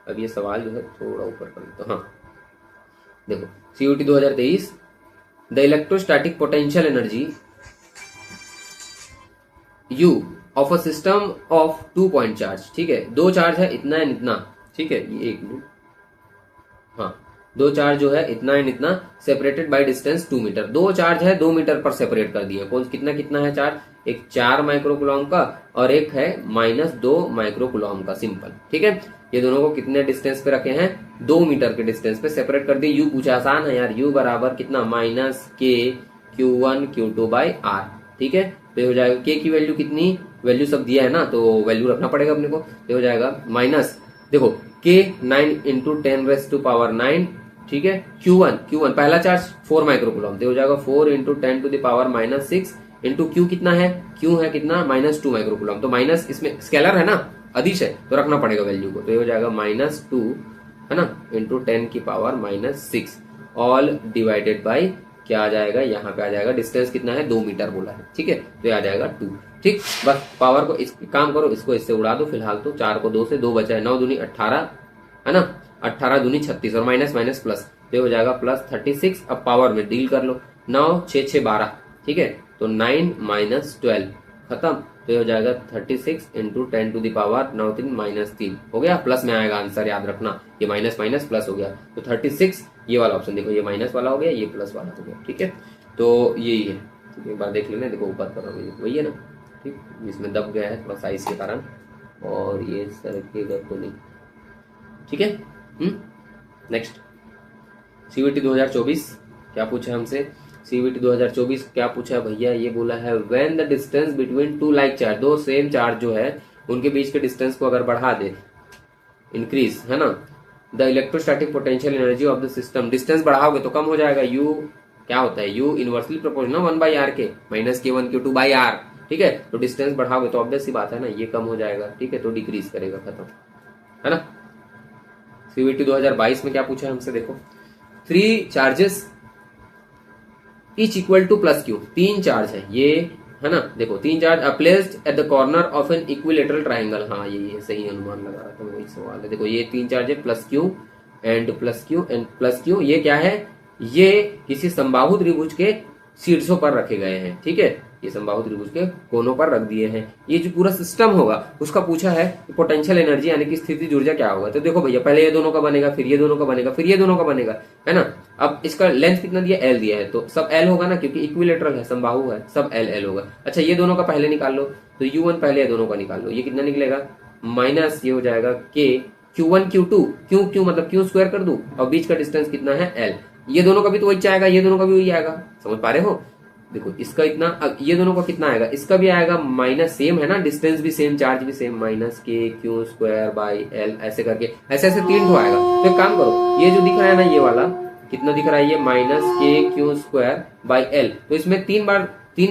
[SPEAKER 1] अब ये सवाल जो है थोड़ा ऊपर कर लेते। हाँ देखो, CUET 2023, the electrostatic potential energy U of a system of 2 point charge. ठीक है, दो चार्ज है, इतना एंड इतना। ठीक है, ये एक मिनट, हाँ, दो चार्ज जो है इतना एंड इतना, सेपरेटेड बाय डिस्टेंस 2 मीटर। दो चार्ज है 2 मीटर पर सेपरेट कर दिए। कौन कितना कितना है चार्ज? एक 4 माइक्रोकुलॉम का और एक है -2 माइक्रोकुलॉम का, सिंपल। ठीक है, ये दोनों को कितने डिस्टेंस पे रखे हैं? 2 मीटर के डिस्टेंस पे सेपरेट कर दिए। यू पूछा, आसान है यार, यू बराबर कितना? -k Q1 Q2/r। ठीक है, तो ये हो जाएगा k की वैल्यू कितनी, वैल्यू सब दिया है ना, तो वैल्यू रखना पड़ेगा अपने को। ये हो जाएगा माइनस, देखो k 9 × 10⁻⁹। ठीक है, Q1 पहला चार्ज 4 माइक्रोकुलॉम, तो हो जाएगा 4 × 10⁻⁻6 इंटू Q कितना है? Q है कितना? -2 माइक्रोकुलॉम। तो माइनस इसमें स्केलर है ना, अदिश है, तो रखना पड़ेगा वैल्यू को। तो ये हो जाएगा -2 है ना, इंटू 10⁻⁻6 ऑल डिवाइडेड बाई क्या आ जाएगा? यहाँ पे आ जाएगा डिस्टेंस कितना है? 2 मीटर बोला है। ठीक है, तो ये आ जाएगा 2। ठीक, बस पावर को इस काम करो, इसको इससे उड़ा दो फिलहाल। तो 4 को 2 से, 2 बचा है, 9 दूनी 18 है ना, 18 दूनी 36 और माइनस माइनस प्लस, तो हो जाएगा +36। अब पावर में डील कर लो, 9 6 6 12। ठीक है, तो 9 - 12 खत्म, तो ये हो जाएगा 36 × 10⁻⁹ हो गया। प्लस में आएगा आंसर, याद रखना, ये माइनस माइनस प्लस हो गया, तो 36 ये वाला ऑप्शन देखो, ये माइनस वाला हो गया, ये प्लस वाला हो गया। ठीक है, तो यही है, एक बार देख लेना, देखो ऊपर कर रहा हूँ, वही है ना। ठीक, इसमें दब गया है थोड़ा साइज के कारण, और ये सरकेगा तो नहीं। ठीक है, नेक्स्ट CUET 2024 क्या पूछा हमसे? CUET 2024 क्या पूछा भैया? ये बोला है when the distance between 2 like charge, दो सेम चार्ज जो है उनके बीच के डिस्टेंस को अगर बढ़ा दे, इंक्रीज है ना, the electrostatic potential energy of the system, distance बढ़ाओगे तो कम हो जाएगा। यू क्या होता है? यू इनवर्सली प्रोपोर्शनल 1/r के, -k1 Q2/r। ठीक है, तो डिस्टेंस बढ़ाओगे तो ऑब्वियस सी बात है ना, ये कम हो जाएगा। ठीक है, तो डिक्रीज करेगा, खत्म है ना। CUET 2022 में क्या पूछा है हमसे? देखो, 3 charges each equal to +q, 3 charge है ये है ना। देखो 3 charge are placed at the corner of an equilateral triangle. हाँ, ये सही अनुमान लगा रहा था, वही सवाल है। देखो ये 3 चार्ज है, +q and +q and +q, ये क्या है? ये किसी समबाहु त्रिभुज के शीर्षों पर रखे गए हैं। ठीक है, ये समबाहु त्रिभुज के कोनों पर रख दिए हैं। ये जो पूरा सिस्टम होगा उसका पूछा है पोटेंशियल एनर्जी यानी कि स्थितिज ऊर्जा क्या होगा। तो देखो भैया, पहले ये दोनों का बनेगा, फिर ये दोनों का बनेगा, फिर ये दोनों का बनेगा, है ना। अब इसका लेंथ कितना दिया? L दिया है, तो सब L होगा ना, क्योंकि इक्विलेटरल है, समबाहु है, सब L होगा। अच्छा, ये दोनों का पहले निकाल लो, तो U1 पहले ये दोनों का निकाल लो, ये कितना निकलेगा? माइनस ये हो जाएगा K Q1 Q2, क्यों मतलब Q स्क्वायर कर दूं, और बीच का डिस्टेंस कितना है? L। ये दोनों का भी तो वही आएगा, ये दोनों का भी वही आएगा, समझ पा रहे हो? देखो इसका इतना, ये दोनों का कितना आएगा? इसका भी आएगा माइनस, सेम है ना, डिस्टेंस भी सेम, चार्ज भी सेम, -k/Q²/L, ऐसे करके ऐसे 3 ठो आएगा। तो एक काम करो, ये जो दिख रहा है ना, ये वाला कितना दिख रहा है? ये -k/Q²/L। तो इसमें 3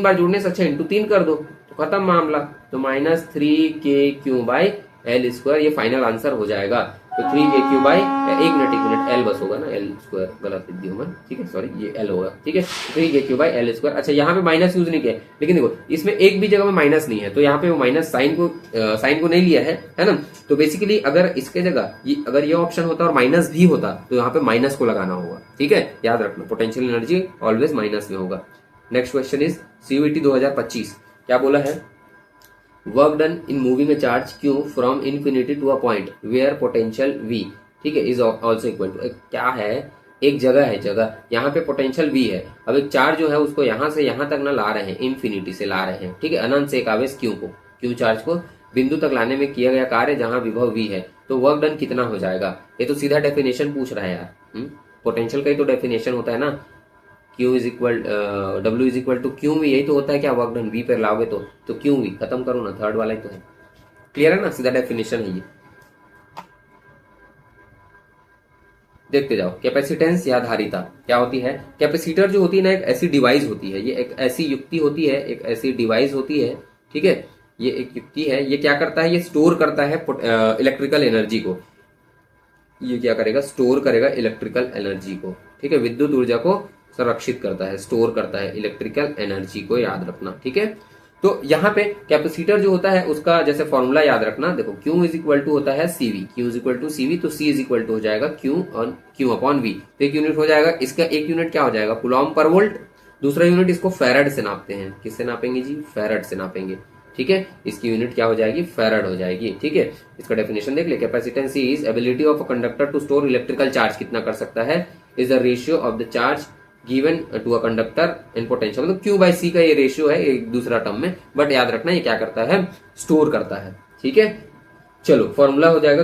[SPEAKER 1] बार जुड़ने से अच्छा इंटू 3 कर दो, तो खत्म मामला। तो -3kq/L एल स्क्वायर, ये फाइनल आंसर हो जाएगा। तो 3k³ बाई, एक मिनट एल बस होगा ना, एल स्क्वायर गलत लिख दिया मैं, ठीक है सॉरी, ये एल होगा, ठीक है 3k³ बाई एल स्क्वायर। अच्छा यहाँ पे माइनस यूज नहीं किया, लेकिन देखो इसमें एक भी जगह में माइनस नहीं है, तो यहाँ पे वो माइनस साइन को नहीं लिया है ना। तो बेसिकली अगर इसके जगह अगर ये ऑप्शन होता और माइनस भी होता तो यहाँ पे माइनस को लगाना होगा, ठीक है, याद रखना पोटेंशियल एनर्जी ऑलवेज माइनस में होगा। नेक्स्ट क्वेश्चन इज CUET 2025, क्या बोला है, work done in moving a charge Q from infinity to a point where potential V, ठीक है, इज ऑल्सो इक्वल टू, क्या है, एक जगह है, जगह यहाँ पे पोटेंशियल V है, अब एक चार्ज जो है उसको यहाँ से यहाँ तक ना ला रहे हैं, इन्फिनिटी से ला रहे हैं, ठीक है, अनंत से एक आवेश Q चार्ज को बिंदु तक लाने में किया गया कार्य जहां विभव V है, तो वर्क डन कितना हो जाएगा। ये तो सीधा डेफिनेशन पूछ रहा है यार, पोटेंशियल का ही तो डेफिनेशन होता है ना, W is equal to Q V, यही तो होता है क्या, वर्क डन V पर लाओगे तो क्यू वी, खत्म करो ना, थर्ड वाला ही तो है, क्लियर है ना, सीधा डेफिनेशन है ये। देखते जाओ, कैपेसिटेंस या धारिता क्या होती है। कैपेसिटर जो होती है ना, एक ऐसी डिवाइस होती है, ये एक ऐसी युक्ति होती है, एक ऐसी डिवाइस होती है, ठीक है, ये एक युक्ति है, ये क्या करता है, ये स्टोर करता है इलेक्ट्रिकल एनर्जी को, ये क्या करेगा, स्टोर करेगा इलेक्ट्रिकल एनर्जी को, ठीक है, विद्युत ऊर्जा को संरक्षित करता है, स्टोर करता है इलेक्ट्रिकल एनर्जी को, याद रखना, ठीक है। तो यहाँ पे कैपेसिटर जो होता है उसका जैसे फॉर्मूला याद रखना, देखो Q इज इक्वल टू होता है CV, Q is equal to CV, तो C इज इक्वल टू हो जाएगा Q अपॉन V, तो एक यूनिट हो जाएगा, इसका एक यूनिट क्या हो जाएगा, कूलॉम पर वोल्ट, दूसरा यूनिट इसको फैराड से नापते हैं, किससे नापेंगे जी, फैराड से नापेंगे, ठीक है, इसकी यूनिट क्या हो जाएगी, फैराड हो जाएगी, ठीक है। इसका डेफिनेशन देख ले, capacitance is ability of a conductor to store electrical charge, कितना कर सकता है, is the ratio of the charge given to a conductor in potential, मतलब Q/C का ये रेशियो है एक दूसरा टर्म में, बट याद रखना ये क्या करता है, स्टोर करता है, ठीक है। चलो फॉर्मूला हो जाएगा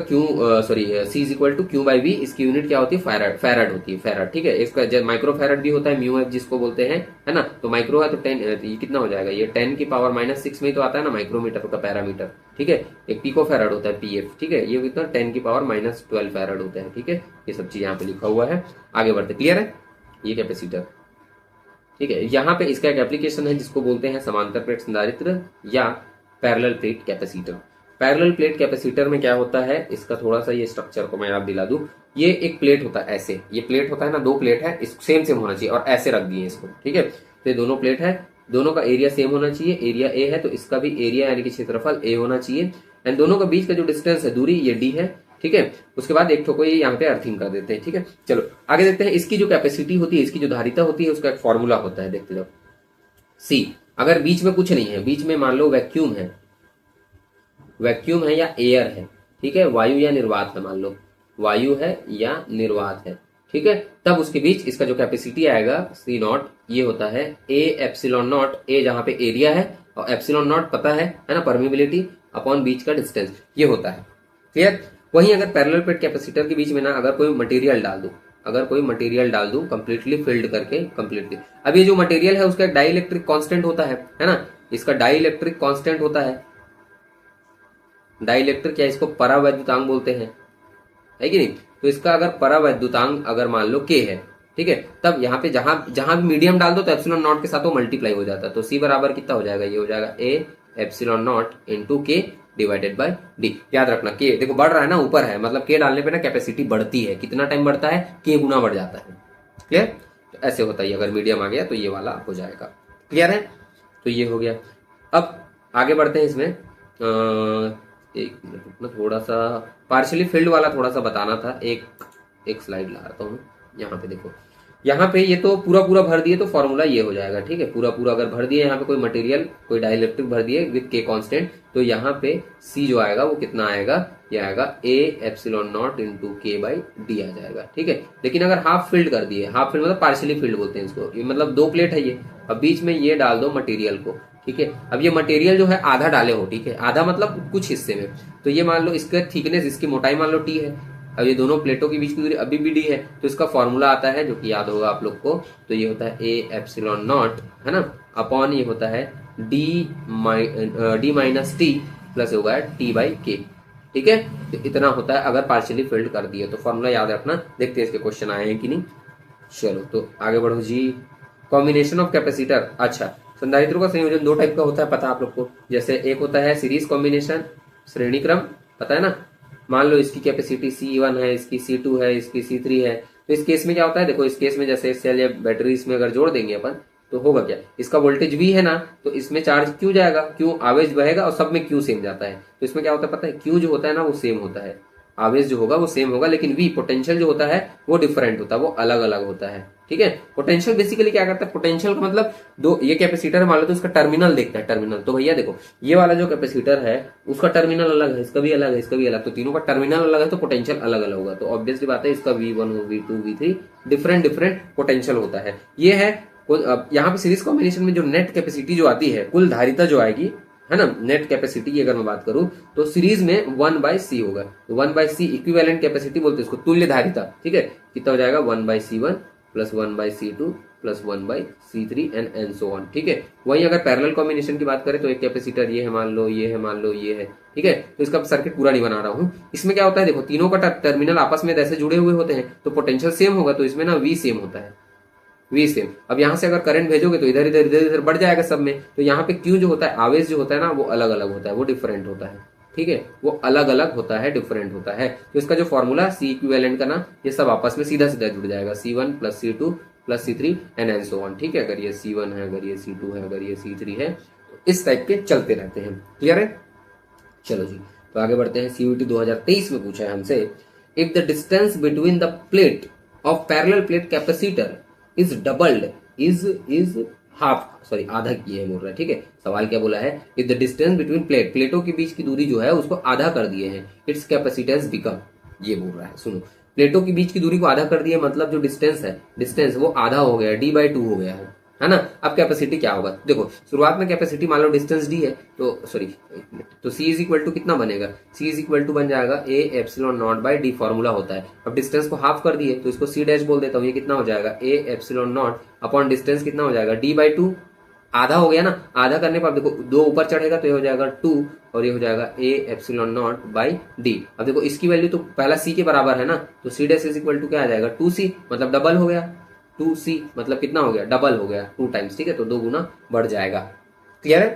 [SPEAKER 1] C is equal to Q/V, इसकी यूनिट क्या होती है, फैराड होती है, फैराड, ठीक है। इसका माइक्रो फैराड भी होता है, म्यू एफ जिसको बोलते हैं, है ना, तो माइक्रो है तो 10, ये कितना हो जाएगा, ये 10 की पावर -6 में ही तो आता है ना, माइक्रोमीटर का पैरामीटर, ठीक है। एक पिको फैराड होता है PF, ठीक है, ये कितना 10 की पावर -12 फैराड होता है, ठीक है, ये सब चीज यहाँ पे लिखा हुआ है। आगे बढ़ते, क्लियर है, ये कैपेसिटर, ठीक है। यहाँ पे इसका एक एप्लीकेशन है जिसको बोलते हैं समांतर प्लेट संधारित्र या parallel plate capacitor. Parallel plate capacitor में क्या होता है, इसका थोड़ा सा ये स्ट्रक्चर को मैं याद दिला दूं, ये एक प्लेट होता है ऐसे, ये प्लेट होता है ना, दो प्लेट है, इस सेम होना चाहिए और ऐसे रख दिए इसको, ठीक है, तो ये दोनों प्लेट है, दोनों का एरिया सेम होना चाहिए, एरिया A है तो इसका भी एरिया यानी कि क्षेत्रफल A होना चाहिए, एंड दोनों के बीच का जो डिस्टेंस है, दूरी, ये D है, ठीक है। उसके बाद एक ठोको ये यहाँ पे अर्थिंग कर देते हैं, ठीक है। चलो आगे देखते हैं, इसकी जो कैपेसिटी होती है, इसकी जो धारिता होती है, उसका एक फॉर्मूला होता है, देखते जाओ। C, अगर बीच में कुछ नहीं है, बीच में मान लो वैक्यूम है या एयर है, ठीक है, वायु या निर्वात है, मान लो वायु है या निर्वात है, ठीक है, तब उसके बीच इसका जो कैपेसिटी आएगा C0, ये होता है A एप्सिलॉन नॉट, A जहां पे एरिया है और एप्सिलॉन नॉट पता है ना, परमिबिलिटी अपॉन बीच का डिस्टेंस, ये होता है, क्लियर। वहीं अगर पैरेलल प्लेट कैपेसिटर के बीच में ना अगर कोई मटेरियल डाल दूं कंप्लीटली फिल्ड करके, कंप्लीटली, अब ये जो मटेरियल है उसका डाई इलेक्ट्रिक कांस्टेंट होता है ना, इसका डाई इलेक्ट्रिक कांस्टेंट होता है, डाई इलेक्ट्रिक या इसको परावैद्युतांक बोलते हैं, है कि नहीं, तो इसका अगर परावैद्युतांक अगर मान लो K है, ठीक है, तब यहाँ पे जहां भी मीडियम डाल दो तो एप्सिलॉन नॉट के साथ वो मल्टीप्लाई हो जाता है, तो C बराबर कितना हो जाएगा, ये हो जाएगा A epsilon not into K divided by D। याद रखना K देखो बढ़ रहा है ना, ऊपर है, मतलब K डालने पे ना कैपेसिटी बढ़ती है, कितना टाइम बढ़ता है, K गुना बढ़ जाता है, क्लियर। तो ऐसे होता है, अगर मीडियम आ गया तो ये वाला हो जाएगा, क्लियर है। तो ये हो गया। अब आगे बढ़ते हैं इसमें, एक मिनट रुकना, थोड़ा सा पार्शियली फील्ड वाला थोड़ा सा बताना था, एक स्लाइड ला रहा हूँ, यहाँ पे देखो, यहाँ पे ये तो पूरा भर दिए तो फॉर्मूला ये हो जाएगा, ठीक है, पूरा अगर भर दिए, यहाँ पे कोई मटेरियल कोई डाइलेक्ट्रिक भर दिए विद K कांस्टेंट, तो यहाँ पे C जो आएगा वो कितना आएगा, ये आएगा A epsilon not into K/D आ जाएगा, ठीक है। लेकिन अगर हाफ फील्ड कर दिए, हाफ फील्ड मतलब पार्शियली फील्ड बोलते हैं इसको, ये मतलब दो प्लेट है ये, अब बीच में ये डाल दो मटेरियल को, ठीक है। अब ये मटेरियल जो है आधा डाले हो, ठीक है, आधा मतलब कुछ हिस्से में, तो ये मान लो इसका थिकनेस, इसकी मोटाई मान लो T है, अब ये दोनों प्लेटों के बीच की दूरी अभी भी D है, तो इसका फॉर्मूला आता है जो कि याद होगा आप लोग को, तो ये होता है A एप्सिलॉन नॉट, है ना, अपॉन ये होता है D माइनस T प्लस होगा T/K, ठीक है। तो इतना होता है अगर पार्शियली फिल्ड कर दिए, तो फॉर्मूला याद रखना। देखते हैं इसके क्वेश्चन आए हैं कि नहीं। चलो तो आगे बढ़ो जी। कॉम्बिनेशन ऑफ कैपेसिटर, अच्छा संधारित्रों का संयोजन दो टाइप का होता है, पता आप लोग को, जैसे एक होता है सीरीज कॉम्बिनेशन, श्रेणी क्रम, पता है ना। मान लो इसकी कैपेसिटी C1 है, इसकी C2 है, इसकी C3 है, तो इस केस में क्या होता है, देखो इस केस में जैसे सेल या बैटरी इसमें अगर जोड़ देंगे अपन तो होगा क्या, इसका वोल्टेज V है ना, तो इसमें चार्ज Q जाएगा, Q आवेश बहेगा और सब में Q सेम जाता है, तो इसमें क्या होता है पता है, Q जो होता है ना वो सेम होता है, आवेश जो होगा वो सेम होगा, लेकिन V पोटेंशियल जो होता है वो डिफरेंट होता है, वो अलग अलग होता है। ठीक है, पोटेंशियल बेसिकली क्या करता है, पोटेंशियल का मतलब दो ये कैपेसिटर मान लो तो उसका टर्मिनल देखता है, टर्मिनल तो भैया देखो ये वाला जो कैपेसिटर है उसका टर्मिनल अलग है, इसका भी अलग है, इसका भी अलग, तो तीनों का टर्मिनल अलग है तो पोटेंशियल अलग अलग होगा, तो ऑब्वियसली बात है इसका V1 V2 V3 different different potential होता है। ये है यहाँ पे सीरीज कॉम्बिनेशन में जो नेट कैपेसिटी जो आती है, कुल धारिता जो आएगी है ना, नेट कैपेसिटी की अगर मैं बात करूं तो सीरीज में 1/c होगा, तो 1/c इक्विवेलेंट कैपेसिटी बोलते हैं इसको, तुल्य धारिता। ठीक है, कितना हो जाएगा 1/c1 plus 1/c2 plus 1/c3 and so on. ठीक है, वही अगर पैरेलल कॉम्बिनेशन की बात करें तो एक कैपेसिटर ये है मान लो, ये है मान लो, ये है। ठीक है, तो इसका सर्किट पूरा नहीं बना रहा हूं। इसमें क्या होता है देखो, तीनों का टर्मिनल आपस में ऐसे जुड़े हुए होते हैं तो पोटेंशियल सेम होगा, तो इसमें ना V सेम होता है, V सेम। अब यहाँ से अगर करंट भेजोगे तो इधर इधर इधर इधर बढ़ जाएगा सब में, तो यहाँ पे Q जो होता है, आवेश जो होता है ना वो अलग अलग होता है, वो डिफरेंट होता है। ठीक है, वो अलग अलग होता है, डिफरेंट होता है, तो इसका जो फॉर्मूला C इक्विवेलेंट का ना, ये सब आपस में सीधा सीधा जुड़ जाएगा, C1 plus C2 plus C3 and so on. ठीक है, अगर ये C1 है, अगर ये C2 है, अगर ये C3 है, तो इस टाइप के चलते रहते हैं। क्लियर है, चलो जी तो आगे बढ़ते हैं। CUET 2023 में पूछा है हमसे, if the distance between the plate of parallel plate capacitor is doubled is half, sorry आधा किए हैं बोल रहा है। ठीक है, सवाल क्या बोला है, इफ द डिस्टेंस बिटवीन प्लेटों के बीच की दूरी जो है उसको आधा कर दिए हैं, इट्स कैपेसिटेंस बिकम, ये बोल रहा है। सुनो, प्लेटों के बीच की दूरी को आधा कर दिया मतलब जो डिस्टेंस वो आधा हो गया, D/2 हो गया है ना। अब कैपेसिटी क्या होगा, देखो शुरुआत में कैपेसिटी मान लो डिस्टेंस D है, तो सॉरी तो C इज इक्वल टू कितना बनेगा, C इज इक्वल टू बन जाएगा A epsilon naught by D, formula होता है। अब डिस्टेंस को हाफ कर दिए तो इसको C डैश बोल देता हूँ, ये कितना हो जाएगा A epsilon not upon distance कितना हो जाएगा D/2, आधा हो गया ना। आधा करने पर देखो 2 ऊपर चढ़ेगा तो ये हो जाएगा 2 और ये हो जाएगा A epsilon naught by D। अब देखो इसकी वैल्यू तो पहला C के बराबर है ना, तो C dash is equal to क्या आ जाएगा 2C, मतलब डबल हो गया, 2C मतलब कितना हो गया, डबल हो गया 2 टाइम्स। ठीक है, तो 2 गुना बढ़ जाएगा। क्लियर है,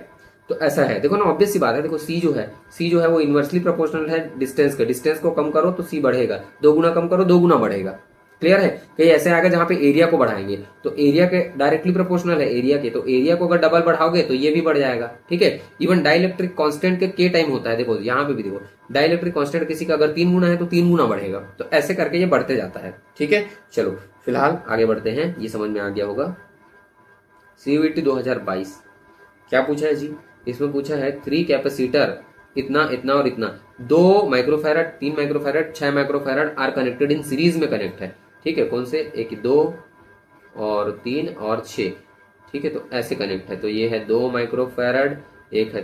[SPEAKER 1] तो ऐसा है, देखो ना ऑब्वियस सी बात है, देखो C जो है वो इनवर्सली प्रोपोर्शनल है डिस्टेंस का, डिस्टेंस को कम करो तो C बढ़ेगा, 2 गुना कम करो 2 गुना बढ़ेगा। क्लियर है, कहीं ऐसे आएगा जहां पे एरिया को बढ़ाएंगे तो एरिया के डायरेक्टली प्रोपोर्शनल है एरिया के, तो एरिया को अगर डबल बढ़ाओगे तो ये भी बढ़ जाएगा। ठीक है, इवन डाइलेक्ट्रिक कांस्टेंट के K टाइम होता है, देखो यहाँ पे भी देखो डाइलेक्ट्रिक कांस्टेंट किसी का अगर 3 गुना है तो 3 गुना बढ़ेगा, तो ऐसे करके ये बढ़ते जाता है। ठीक है, चलो फिलहाल आगे बढ़ते हैं, ये समझ में आ गया होगा। CUET 2022 क्या पूछा है जी, इसमें पूछा है 3 कैपेसिटर इतना इतना और इतना, 2 microfarad 3 microfarad 6 microfarad are connected in series में कनेक्ट है। ठीक है, कौन से, एक 2 और 3 और 6। ठीक है, तो ऐसे कनेक्ट है, तो ये है 2 माइक्रोफैरड, एक है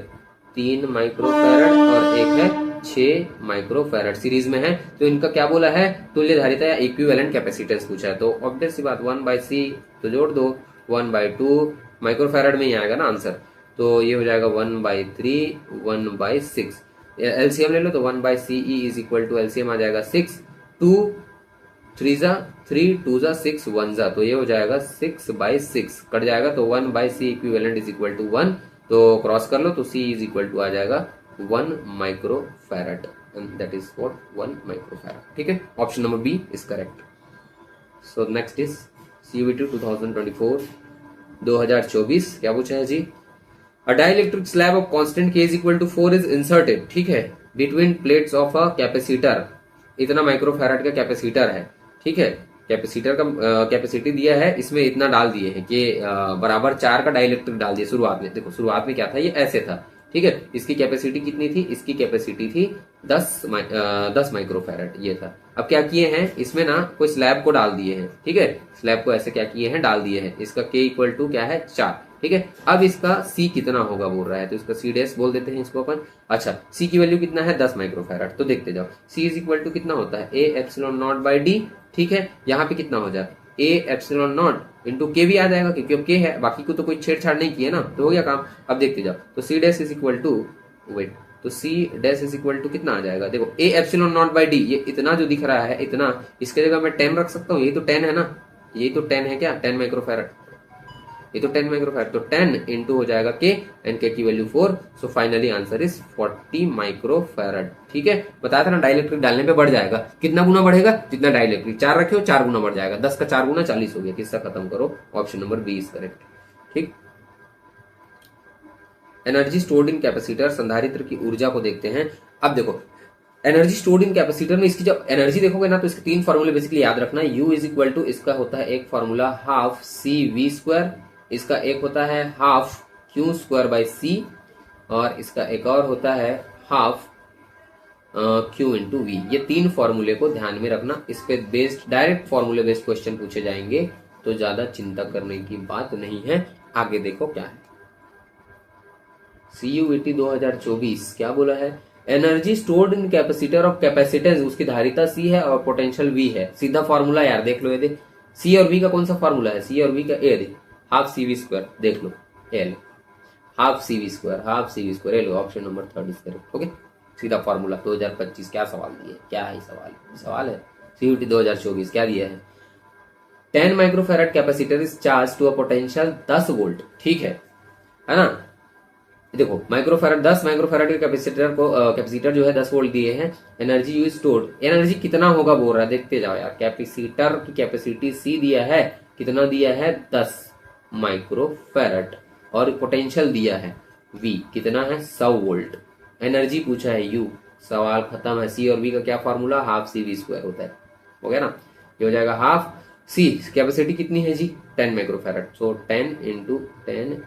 [SPEAKER 1] 3 माइक्रोफैरड और एक है 6 माइक्रोफैरड सीरीज में है, तो इनका क्या बोला है, तुल्य धारिता या इक्विवेलेंट कैपेसिटेंस पूछा है। तो ऑब्वियस सी बात 1/c तो जोड़ दो, 1/2 माइक्रोफैरड में ही आएगा ना आंसर, तो ये हो जाएगा 1/3 1/6। एलसीएम ले लो तो 1/CE is equal to LCM आ जाएगा 6, 2 3 जा 3 2 जा 6 1 जा, तो ये हो जाएगा 6/6 कट जाएगा, तो 1/C equivalent is equal to 1, तो क्रॉस कर लो तो C इज इक्वल टू आ जाएगा 1 microfarad and that is what 1 microfarad. ठीक है, option number B is correct. So next is CUET 2024 क्या पूछा है जी, a dielectric slab of constant K is equal to 4 is inserted, ठीक है, between plates of a capacitor, इतना microfarad का कैपेसिटर है। ठीक है, कैपेसिटर का कैपेसिटी दिया है, इसमें इतना डाल दिए हैं कि बराबर 4 का डाइलेक्ट्रिक डाल दिए शुरुआत में। देखो शुरुआत में क्या था, ये ऐसे था। ठीक है, इसकी कैपेसिटी कितनी थी, इसकी कैपेसिटी थी 10 माइक्रोफैरड, ये था। अब क्या किए हैं, इसमें ना कोई स्लैब को डाल दिए हैं। ठीक है, स्लैब को ऐसे क्या किए हैं, डाल दिए हैं, इसका K इक्वल टू क्या है 4। ठीक है, अब इसका C कितना होगा बोल रहा है, तो इसका C डैश बोल देते हैं इसको अपन। अच्छा, C की वैल्यू कितना है 10 माइक्रोफैरड, तो देखते जाओ C इज इक्वल टू कितना होता है A epsilon naught by D। ठीक है, यहाँ पे कितना हो जाए A epsilon not into K भी आ जाएगा क्योंकि अब K है, बाकी को तो कोई छेड़छाड़ नहीं किया ना, तो हो गया काम। अब देखते जाओ तो C dash is equal to wait, तो C dash is equal to कितना आ जाएगा, देखो A epsilon naught by D, ये इतना जो दिख रहा है इतना, इसके जगह मैं 10 रख सकता हूँ, यही तो 10 है ना, यही तो 10 है क्या, 10 माइक्रोफैरड। ये तो 10 माइक्रोफैरड, तो 10 इंटू हो जाएगा के, एंड के की value 4, so finally answer is 40 microfarad. ठीक है, बताया था ना डाइलेक्ट्रिक डालने पे बढ़ जाएगा, कितना गुना बढ़ेगा, जितना डाइलेक्ट्रिक 4 रखे हो 4 गुना बढ़ जाएगा, 10 का 4 गुना 40 हो गया, किस्सा खत्म करो, option number B is correct. ठीक, एनर्जी स्टोर्ड इन कैपेसिटर, संधारित्र की ऊर्जा को देखते हैं। अब देखो एनर्जी स्टोर्ड इन कैपेसिटर में इसकी जब एनर्जी देखोगे ना, तो इसके 3 फॉर्मूले बेसिकली याद रखना। U इज इक्वल टू, इसका होता है एक फॉर्मूला हाफ CV², इसका एक होता है हाफ Q²/C, और इसका एक और होता है हाफ Q×V। ये 3 फॉर्मूले को ध्यान में रखना, इस पे बेस्ड डायरेक्ट फॉर्मूले बेस्ड क्वेश्चन पूछे जाएंगे, तो ज्यादा चिंता करने की बात नहीं है। आगे देखो क्या है, CUET 2024 क्या बोला है, energy stored in capacitor of capacitance, उसकी धारिता C है और पोटेंशियल V है। सीधा फॉर्मूला यार देख लो, ये देख C और V का कौन सा फॉर्मूला है, C और V का ए देख, हाफ CV², देख लो एल, हाफ CV², ए लो, option number 3 is correct. Okay, सीधा फॉर्मूला 2025। क्या सवाल दिए, क्या है सवाल है CUET 2024 क्या दिया है, 10 microfarad capacitor is charge to a potential 10 volt. ठीक है ना, देखो माइक्रोफैरड 10 माइक्रोफैरड के कैपेसिटर जो है 10 वोल्ट दिए हैं, एनर्जी यूज स्टोर्ड, एनर्जी कितना होगा बोल रहा है, देखते जाओ यार। कैपेसिटर की कैपेसिटी C दिया है, कितना दिया है 10 माइक्रोफैरड, और पोटेंशियल दिया है V, कितना है 100 वोल्ट, एनर्जी पूछा है U, सवाल खत्म है। C और V का क्या फॉर्मूला, हाफ CV² होता है, हो गया ना, ये हो जाएगा हाफ C, कैपेसिटी कितनी है जी 10 microfarad, so 10 into 10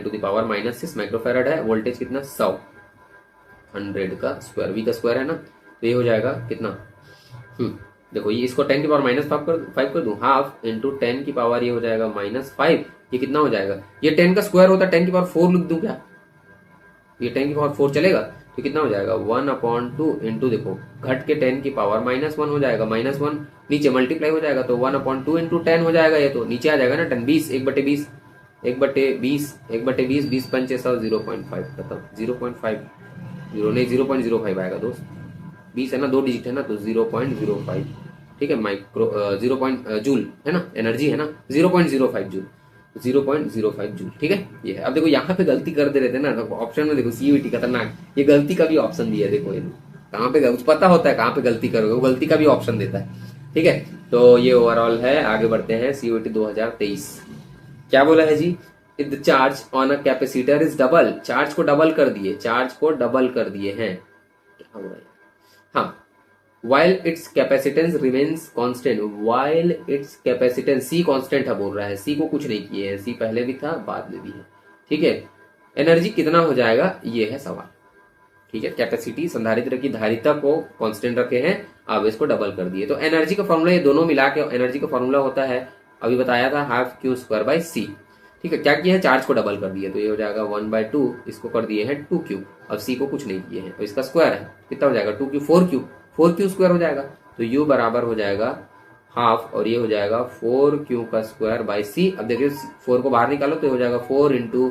[SPEAKER 1] to the power -6 microfarad है, वोल्टेज कितना 100, 100 का स्क्वायर, V का स्क्वायर है ना, तो ये हो जाएगा कितना, देखो ये इसको 10 की पावर -5 कर दूं, हाफ इंटू 10 की पावर ये हो जाएगा -5, ये कितना हो जाएगा, ये 10 का स्क्वायर होता है, 10 की पावर 4 लिख दूं क्या, ये 10 की पावर 4 चलेगा, तो कितना हो जाएगा 1/2 इंटू, देखो घट के 10 की पावर -1 हो जाएगा, -1 नीचे मल्टीप्लाई हो जाएगा, तो 1/2 इंटू 10 हो जाएगा, ये तो नीचे आ जाएगा ना 10, 20 1/20 1/20 20 पंचे 100, 0.5 खत्म, 0.5 0 नहीं 0.05 आएगा दोस्त, 20 है ना, 2 डिजिट है ना, तो 0.05। ठीक है, माइक्रो 0 जूल है ना, एनर्जी है ना 0.05 जूल, 0.05 जूल। ठीक है, ये है। अब देखो यहाँ पे गलती कर दे रहे थे ना, तो ऑप्शन में देखो CUET खतरनाक, ये गलती का भी ऑप्शन दिया है, देखो ये कहाँ पे पता होता है कहाँ पे गलती करोगे, वो गलती का भी ऑप्शन देता है। ठीक है, तो ये ओवरऑल है। आगे बढ़ते हैं, CUET 2023 क्या बोला है जी, if the charge on a capacitor is double, charge को डबल कर दिए हैं, क्या हो रहा है, हाँ, while its capacitance remains constant, while its capacitance C constant है बोल रहा है, C को कुछ नहीं किए हैं, C पहले भी था बाद में भी है। ठीक है, एनर्जी कितना हो जाएगा, ये है सवाल। ठीक है, कैपेसिटी संधारित्र की धारिता को कांस्टेंट रखे हैं, अब इसको डबल कर दिए, तो एनर्जी का फॉर्मूला ये दोनों मिला के एनर्जी का फॉर्मूला होता है, अभी बताया था हाफ Q²/C। ठीक है, क्या किया है, चार्ज को डबल कर दिए, तो ये हो जाएगा 1/2, इसको कर दिए हैं 2Q, अब C को कुछ नहीं किए हैं, और इसका स्क्वायर है, कितना हो जाएगा 2Q 4Q² हो जाएगा, तो U बराबर हो जाएगा हाफ, और ये हो जाएगा 4Q का स्क्वायर/C। अब देखिए 4 को बाहर निकालो, तो हो जाएगा 4 इंटू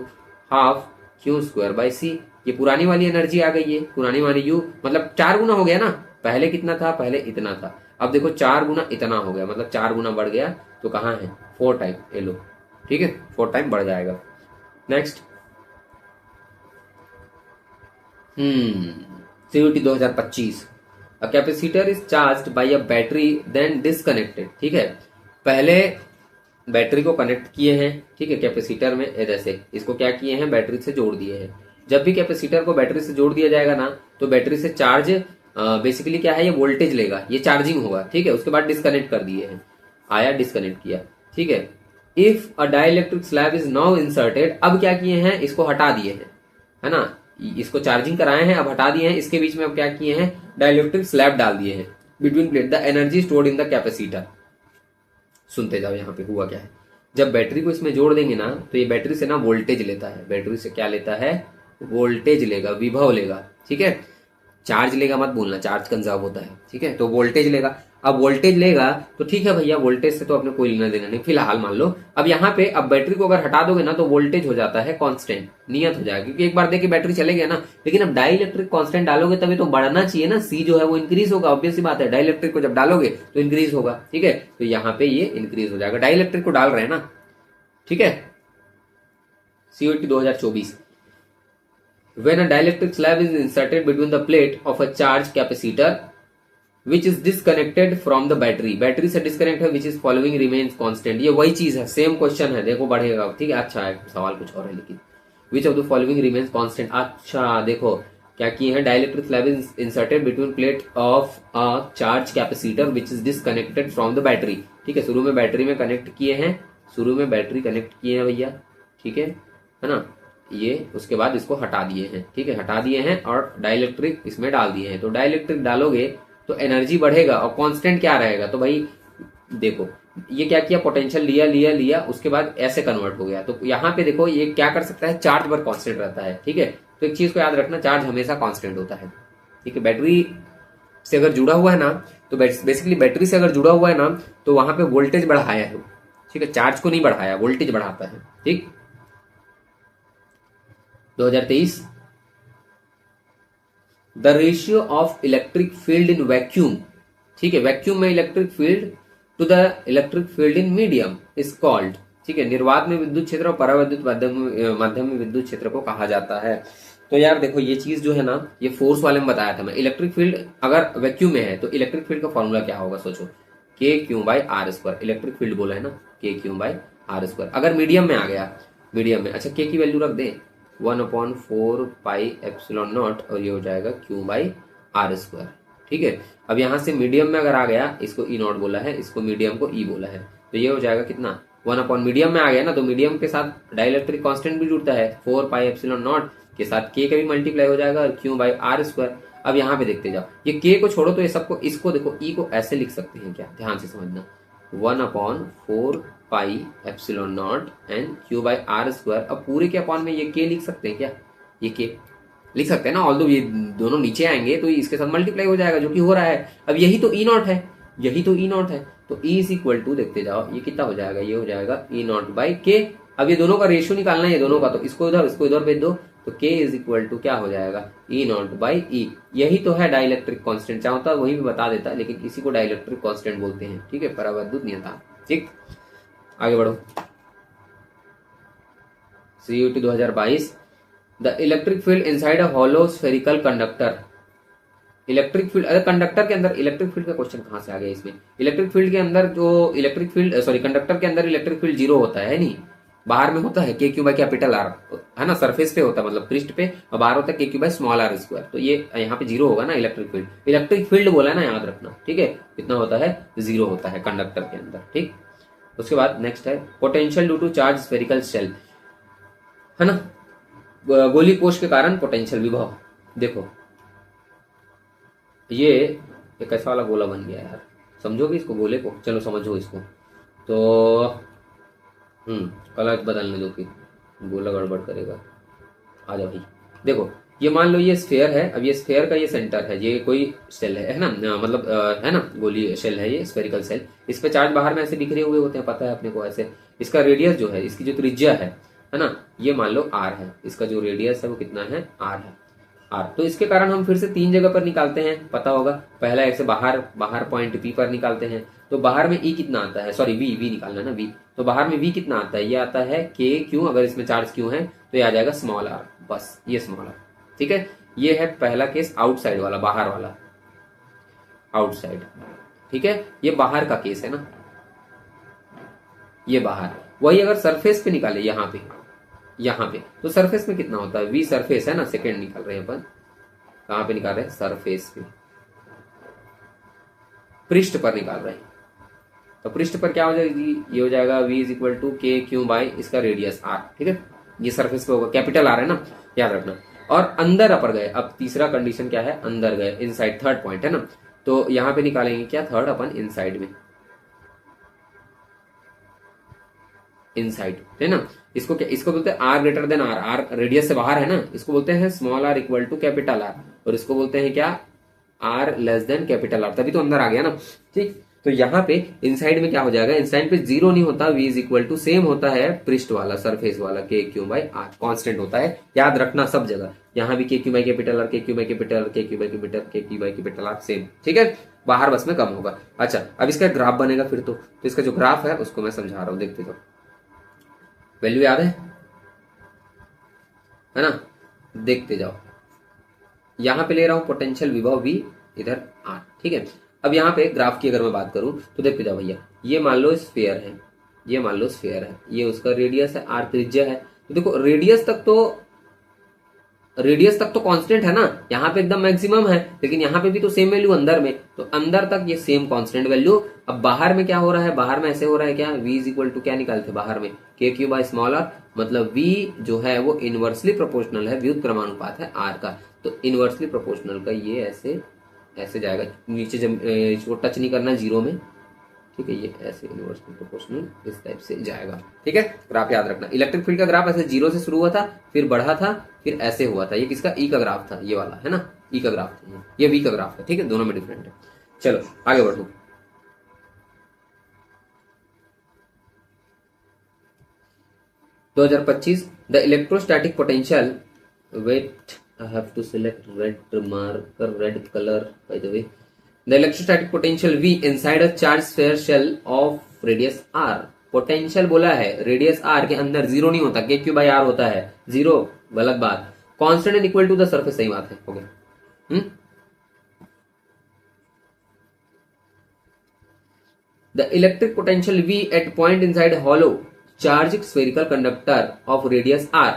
[SPEAKER 1] हाफ Q²/C, ये पुरानी वाली एनर्जी आ गई है, पुरानी वाली U, मतलब 4 गुना हो गया ना, पहले कितना था, पहले इतना था, अब देखो 4 गुना इतना हो गया, मतलब 4 गुना बढ़ गया, तो कहाँ है 4 टाइम, ये लो। ठीक है, 4 टाइम बढ़ जाएगा। Next, CUET 2025, a capacitor is charged by a battery then disconnected. ठीक है, पहले बैटरी को कनेक्ट किए हैं, ठीक है, कैपेसिटर में जैसे इसको क्या किए हैं, बैटरी से जोड़ दिए हैं। जब भी कैपेसिटर को बैटरी से जोड़ दिया जाएगा ना, तो बैटरी से चार्ज बेसिकली क्या है, ये वोल्टेज लेगा, ये चार्जिंग होगा। ठीक है, उसके बाद डिस्कनेक्ट कर दिए हैं, आया डिस्कनेक्ट किया। ठीक है, if a dielectric slab is now inserted, अब क्या किए हैं, इसको हटा दिए हैं, है ना, इसको चार्जिंग कराए हैं, अब हटा दिए हैं, इसके बीच में अब क्या किए हैं, डाइलेक्ट्रिक स्लैब डाल दिए हैं between plate, the energy stored in the capacitor. सुनते जाओ यहाँ पे हुआ क्या है, जब बैटरी को इसमें जोड़ देंगे ना, तो ये बैटरी से ना वोल्टेज लेता है, बैटरी से क्या लेता है, वोल्टेज लेगा, विभव लेगा। ठीक है, चार्ज लेगा मत बोलना, चार्ज कंजर्व होता है। ठीक है, तो वोल्टेज लेगा। अब वोल्टेज लेगा तो ठीक है भैया, वोल्टेज से तो अपने कोई लेना देना नहीं फिलहाल मान लो। अब यहाँ पे अब बैटरी को अगर हटा दोगे ना तो वोल्टेज हो जाता है कांस्टेंट, नियत हो जाएगा, क्योंकि एक बार देखिए बैटरी चले गया ना। लेकिन अब डाई इलेक्ट्रिक कांस्टेंट डालोगे तभी तो बढ़ना चाहिए ना, सी जो है वो इंक्रीज होगा, ऑब्वियस सी बात है, डाई इलेक्ट्रिक को जब डालोगे तो इंक्रीज होगा, ठीक है। तो यहाँ पे ये इंक्रीज हो जाएगा, डाई इलेक्ट्रिक को डाल रहे हैं ना, ठीक है। COT 2024, when a dielectric slab is inserted between the plate of a charge capacitor which is disconnected from the battery, battery से डिस्कनेक्ट है, which is following remains constant, ये वही चीज है, सेम क्वेश्चन है, देखो बढ़ेगा, ठीक है। अच्छा है, सवाल कुछ और है लेकिन which of the following remains constant, अच्छा देखो क्या किए हैं, dielectric slab is inserted between plate of a charge capacitor which is disconnected from the battery, ठीक है। शुरू में बैटरी में कनेक्ट किए हैं, शुरू में बैटरी कनेक्ट किए हैं भैया, ठीक है ना। ये उसके बाद इसको हटा दिए हैं, ठीक है, हटा दिए हैं और डाइलेक्ट्रिक इसमें डाल दिए हैं। तो डाइलेक्ट्रिक डालोगे तो एनर्जी बढ़ेगा और कांस्टेंट क्या रहेगा, तो भाई देखो ये क्या किया, पोटेंशियल लिया लिया लिया, उसके बाद ऐसे कन्वर्ट हो गया। तो यहाँ पे देखो ये क्या कर सकता है, चार्ज पर कांस्टेंट रहता है, ठीक है। तो एक चीज को याद रखना, चार्ज हमेशा कांस्टेंट होता है, ठीक है। बैटरी से अगर जुड़ा हुआ है ना, तो बेसिकली बैटरी से अगर जुड़ा हुआ है ना तो वहां पे वोल्टेज बढ़ाया है, ठीक है, चार्ज को नहीं बढ़ाया, वोल्टेज बढ़ाता है, ठीक। 2023, the ratio of electric field in vacuum, ठीक है, वैक्यूम में electric field to the electric field in medium is called, ठीक है, निर्वात में विद्युत क्षेत्र और पराविद्युत माध्यम में विद्युत क्षेत्र को कहा जाता है। तो यार देखो ये चीज जो है ना, ये फोर्स वाले में बताया था मैं, इलेक्ट्रिक फील्ड अगर वैक्यूम में है तो इलेक्ट्रिक फील्ड का फॉर्मूला क्या होगा, सोचो, K/R², इलेक्ट्रिक फील्ड बोला है ना, K/R²। अगर मीडियम में आ गया, मीडियम में, अच्छा K की वैल्यू रख दे 1/4πε0 और ये हो जाएगा Q/R², ठीक है। अब यहां से मीडियम में अगर आ गया, इसको E0 बोला है, इसको मीडियम को E बोला है, तो ये हो जाएगा कितना, 1/ मीडियम में आ गया ना, तो मीडियम के साथ डाइलेक्ट्रिक कांस्टेंट भी जुड़ता है, 4πε0 के साथ K का भी मल्टीप्लाई हो जाएगा और Q/R²। अब यहाँ पे देखते जाओ, ये K को छोड़ो तो ये सबको, इसको देखो E को ऐसे लिख सकते हैं क्या, ध्यान से समझना, 1/4πε0 एंड Q/R²। अब पूरे के अपॉन में ये K लिख सकते हैं क्या, ये K लिख सकते हैं ना, ऑल्दो ये दोनों नीचे आएंगे तो इसके साथ मल्टीप्लाई हो जाएगा, जो कि हो रहा है। अब यही तो E0 है, यही तो E0 है, तो E इज इक्वल टू, देखते जाओ ये कितना हो जाएगा, ये हो जाएगा E0/K। अब ये दोनों का रेशियो निकालना है, ये दोनों का, तो इसको इधर भेज दो, तो K इज इक्वल टू क्या हो जाएगा, E0/E। यही तो है डाइलेक्ट्रिक कांस्टेंट, चाहता वही भी बता देता, लेकिन इसी को डाइलेक्ट्रिक कांस्टेंट बोलते हैं, ठीक है, परावैद्युत नियतांक, ठीक। आगे बढ़ो, COT 2022, the electric field inside a hollow spherical conductor, electric field, अरे कंडक्टर के अंदर इलेक्ट्रिक फील्ड का क्वेश्चन कहां से आ गया इसमें, इलेक्ट्रिक फील्ड के अंदर जो इलेक्ट्रिक फील्ड, सॉरी कंडक्टर के अंदर इलेक्ट्रिक फील्ड 0 होता है नहीं, बाहर में होता है K/R, है ना, सरफेस पे होता है, मतलब पृष्ठ पे, और बाहर होता है K/r²। तो ये यहाँ पे 0 होगा ना इलेक्ट्रिक फील्ड, इलेक्ट्रिक फील्ड बोला है ना, याद रखना, ठीक है, कितना होता है, 0 होता है कंडक्टर के अंदर, ठीक। उसके बाद नेक्स्ट है potential due to charge spherical shell, है ना, गोली कोश के कारण पोटेंशियल विभव। देखो ये एक ऐसा वाला गोला बन गया यार, समझोगे इसको गोले को, चलो समझो इसको, तो कलर बदलने दो कि गोला गड़बड़ करेगा। आ जाओ भाई, देखो ये मान लो ये स्फेयर है, अब ये स्फेयर का ये सेंटर है, ये कोई सेल है ना, मतलब है ना, गोली शेल है ये स्फेरिकल सेल, इस पे चार्ज बाहर में ऐसे बिखरे हुए होते हैं, पता है अपने को ऐसे। इसका रेडियस जो है, इसकी जो त्रिज्या है ना, ये मान लो R है, इसका जो रेडियस है वो कितना है, R है, R। तो इसके कारण हम फिर से 3 जगह पर निकालते हैं, पता होगा, पहला ऐसे बाहर पॉइंट P पर निकालते हैं, तो बाहर में E कितना आता है, सॉरी V निकालना ना, V, तो बाहर में V कितना आता है, ये आता है K/Q, अगर इसमें चार्ज Q है तो ये आ जाएगा स्मॉल r, बस ये स्मॉल r, ठीक है। ये है पहला केस, आउटसाइड वाला, बाहर वाला, आउटसाइड, ठीक है, ये बाहर का केस है ना, ये बाहर। वही अगर सरफेस पे निकाले, यहाँ पे तो सरफेस में कितना होता है, V सरफेस है ना, सेकेंड निकाल रहे हैं अपन, कहां पे निकाल रहे हैं, सरफेस पे, पृष्ठ पर निकाल रहे हैं, तो पृष्ठ पर क्या हो जाएगी, ये हो जाएगा V is equal to K/Q/ इसका रेडियस R, ठीक है, ये सरफेस पे होगा, कैपिटल R है ना, याद रखना। और अंदर अपर गए, अब तीसरा कंडीशन क्या है, अंदर गए, इनसाइड, थर्ड पॉइंट है ना, तो यहां पे निकालेंगे क्या, थर्ड अपन इनसाइड में, इनसाइड है ना, इसको क्या, इसको बोलते हैं R greater than R, R radius से बाहर है ना, इसको बोलते हैं small r equal to capital R, और इसको बोलते हैं क्या, R less than capital R, तभी तो अंदर आ गया ना। ठीक, तो यहाँ पे इनसाइड में क्या हो जाएगा, इनसाइड पे जीरो नहीं होता, v is equal to same होता है पृष्ठ वाला सरफेस वाला के क्यू बाई आर, कॉन्स्टेंट होता है, याद रखना सब जगह। यहाँ भी के क्यू बाई कैपिटल आर, के क्यू बाई कैपिटल आर, के क्यू बाई कैपिटल, के Q by capital R same, ठीक है, बाहर बस में कम होगा। अच्छा, अब इसका ग्राफ बनेगा फिर तो इसका जो ग्राफ है उसको मैं समझा रहा हूं, देखते जाओ। वैल्यू याद है ना, देखते जाओ। यहां पे ले रहा हूं पोटेंशियल विभव v, इधर r, ठीक है। अब यहाँ पे ग्राफ की अगर मैं बात करूं तो देखते जाओ भैया, ये मान लो स्फीयर है, ये मान लो स्फीयर है, ये उसका रेडियस है, r त्रिज्या है। तो देखो रेडियस तक तो कांस्टेंट है ना, यहाँ पे एकदम मैक्सिमम है, लेकिन यहाँ पे भी तो सेम वैल्यू अंदर में, तो अंदर तक ये सेम कांस्टेंट वैल्यू। अब बाहर में क्या हो रहा है, बाहर में ऐसे हो रहा है क्या, v इज इक्वल टू क्या निकालते बाहर में, के क्यू बाई स्मॉल आर, मतलब v जो है वो इनवर्सली प्रोपोर्शनल है, व्युत्क्रमानुपात है r का, तो इनवर्सली प्रोपोर्शनल का ये ऐसे ऐसे जाएगा नीचे, जब इसको टच नहीं करना जीरो में, ठीक है, ये ऐसे इनवर्सली प्रोपोर्शनल इस टाइप से जाएगा, ठीक है। ग्राफ याद रखना, इलेक्ट्रिक फील्ड का ग्राफ ऐसे जीरो से शुरू हुआ था, फिर बढ़ा था, फिर ऐसे हुआ था। ये किसका, ई का ग्राफ था, ये वाला है ना, ई का ग्राफ था, ये वी का ग्राफ है, ठीक है, दोनों में डिफरेंट है। चलो आगे बढ़ो। (2025) the electrostatic potential, wait I have to select red marker, red color by the way. The electrostatic potential V inside a charged sphere shell of radius r. Potential बोला है रेडियस r के अंदर, zero नहीं होता, के Q by are होता है, zero गलत बात, constant and equal to the surface, सही बात है, हो गया। The electric potential V at point inside hollow charged spherical conductor of radius r,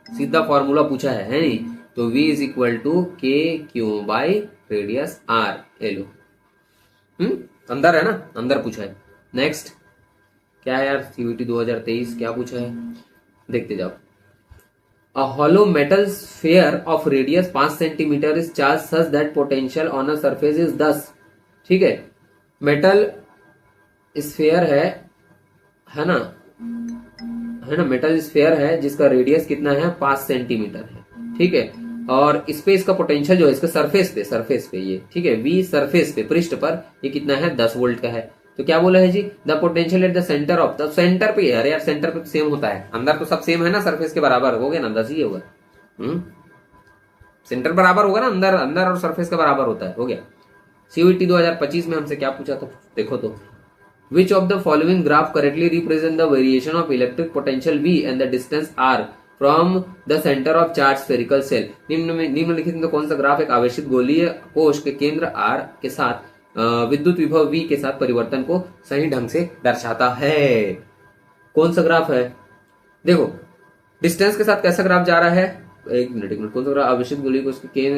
[SPEAKER 1] सीधा फॉर्मूला पूछा है नहीं, तो v is equal to K Q by radius R, एलो। अंदर है ना, अंदर पूछा है। नेक्स्ट क्या है यार, सीयूटी 2023 क्या पूछा है, देखते जाओ। A hollow metal sphere of radius 5 centimetre is charge such that potential on a surface is 10, ठीक है। मेटल स्फीयर है ना, मेटल स्फीयर है जिसका रेडियस कितना है, 5 सेंटीमीटर है, ठीक है। और इस पे इसका पोटेंशियल जो है इसके सरफेस पे ये, ठीक है, वी सरफेस पे पृष्ठ पर ये कितना है, 10 वोल्ट का है। तो क्या बोला है जी, the potential at the centre of, the centre पे, अरे यार सेंटर पे सेम होता है, अंदर तो सब सेम है ना, सरफेस के बराबर हो गया ना, 10 ही होगा। सेंटर बराबर होगा ना, अंदर और सरफेस का बराबर होता है, हो गया। सीयूटी 2025 में हमसे क्या पूछा था, देखो तो, which of the following graph correctly represent the variation of electric potential V and the distance r from the center of charged spherical cell। निम्नलिखित में कौन सा ग्राफ एक आवेशित गोलीय कोश के केंद्र r के साथ विद्युत विभव V के साथ परिवर्तन को सही ढंग से दर्शाता है, कौन सा ग्राफ है, देखो डिस्टेंस के साथ कैसा ग्राफ जा रहा है, एक मिनट, कौन सा ग्राफ, आवेशित गोलीय कोश के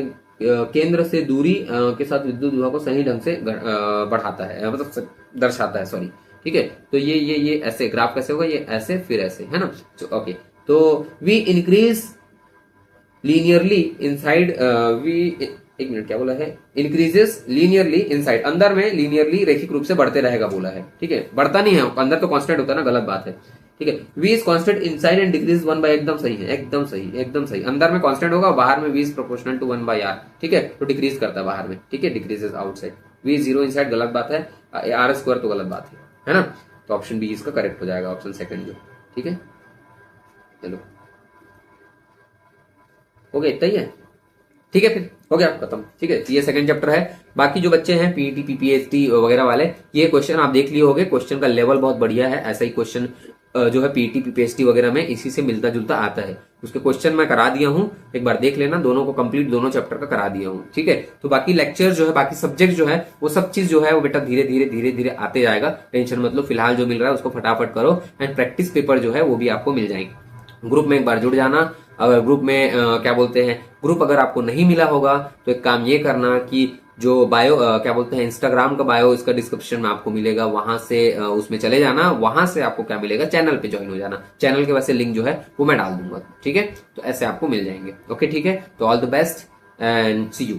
[SPEAKER 1] केंद्र से दूरी के साथ विद्युत विभव को सही ढंग से बढ़ाता है, मतलब दर्शाता है, सॉरी, ठीक है। तो ये ऐसे ग्राफ कैसे होगा, ये ऐसे फिर ऐसे, है ना। ओके, तो V increase linearly inside, V, एक मिनट क्या बोला है, इंक्रीजेस लीनियरली इनसाइड, अंदर में लीनियरली रैखिक रूप से बढ़ते रहेगा बोला है, ठीक है, बढ़ता नहीं है, अंदर तो कांस्टेंट होता है ना, गलत बात है, ठीक है। v is constant inside and decrease 1 by, एकदम सही है, एकदम सही, अंदर में कांस्टेंट होगा, बाहर में v is proportional to 1 by r, ठीक है, तो डिक्रीज करता है बाहर में, ठीक है, decreases outside, v zero inside गलत बात है, r स्क्वायर तो गलत बात है ना, तो ऑप्शन बी इसका करेक्ट हो जाएगा, ऑप्शन सेकंड जो, ठीक है। चलो हो गया, इतना ही है, ठीक है, फिर हो गया खत्म, ठीक है। ये सेकंड चैप्टर है। बाकी जो बच्चे हैं पीईटी पीपीएचडी वगैरह वाले, ये क्वेश्चन आप देख लिए होंगे, क्वेश्चन का लेवल बहुत बढ़िया है, ऐसा ही क्वेश्चन जो है पीईटी पीपीएचडी वगैरह में इसी से मिलता जुलता आता है, उसके क्वेश्चन मैं करा दिया हूं, एक बार देख लेना, दोनों को कंप्लीट, दोनों चैप्टर का करा दिया हूं, ठीक है। तो बाकी लेक्चर जो है, बाकी सब्जेक्ट जो है, वो सब चीज जो है वो बेटा धीरे धीरे आते जाएगा, टेंशन मतलब, फिलहाल जो मिल रहा है उसको फटाफट करो, एंड प्रैक्टिस पेपर जो है वो भी आपको मिल जाएंगे। ग्रुप में एक बार जुड़ जाना, अगर ग्रुप में क्या बोलते हैं, ग्रुप अगर आपको नहीं मिला होगा तो एक काम ये करना कि जो बायो क्या बोलते हैं, इंस्टाग्राम का बायो इसका डिस्क्रिप्शन में आपको मिलेगा, वहां से उसमें चले जाना, वहां से आपको क्या मिलेगा, चैनल पे ज्वाइन हो जाना, चैनल के वैसे लिंक जो है वो मैं डाल दूंगा, ठीक है, तो ऐसे आपको मिल जाएंगे। ओके, ठीक है, तो all the best and see you.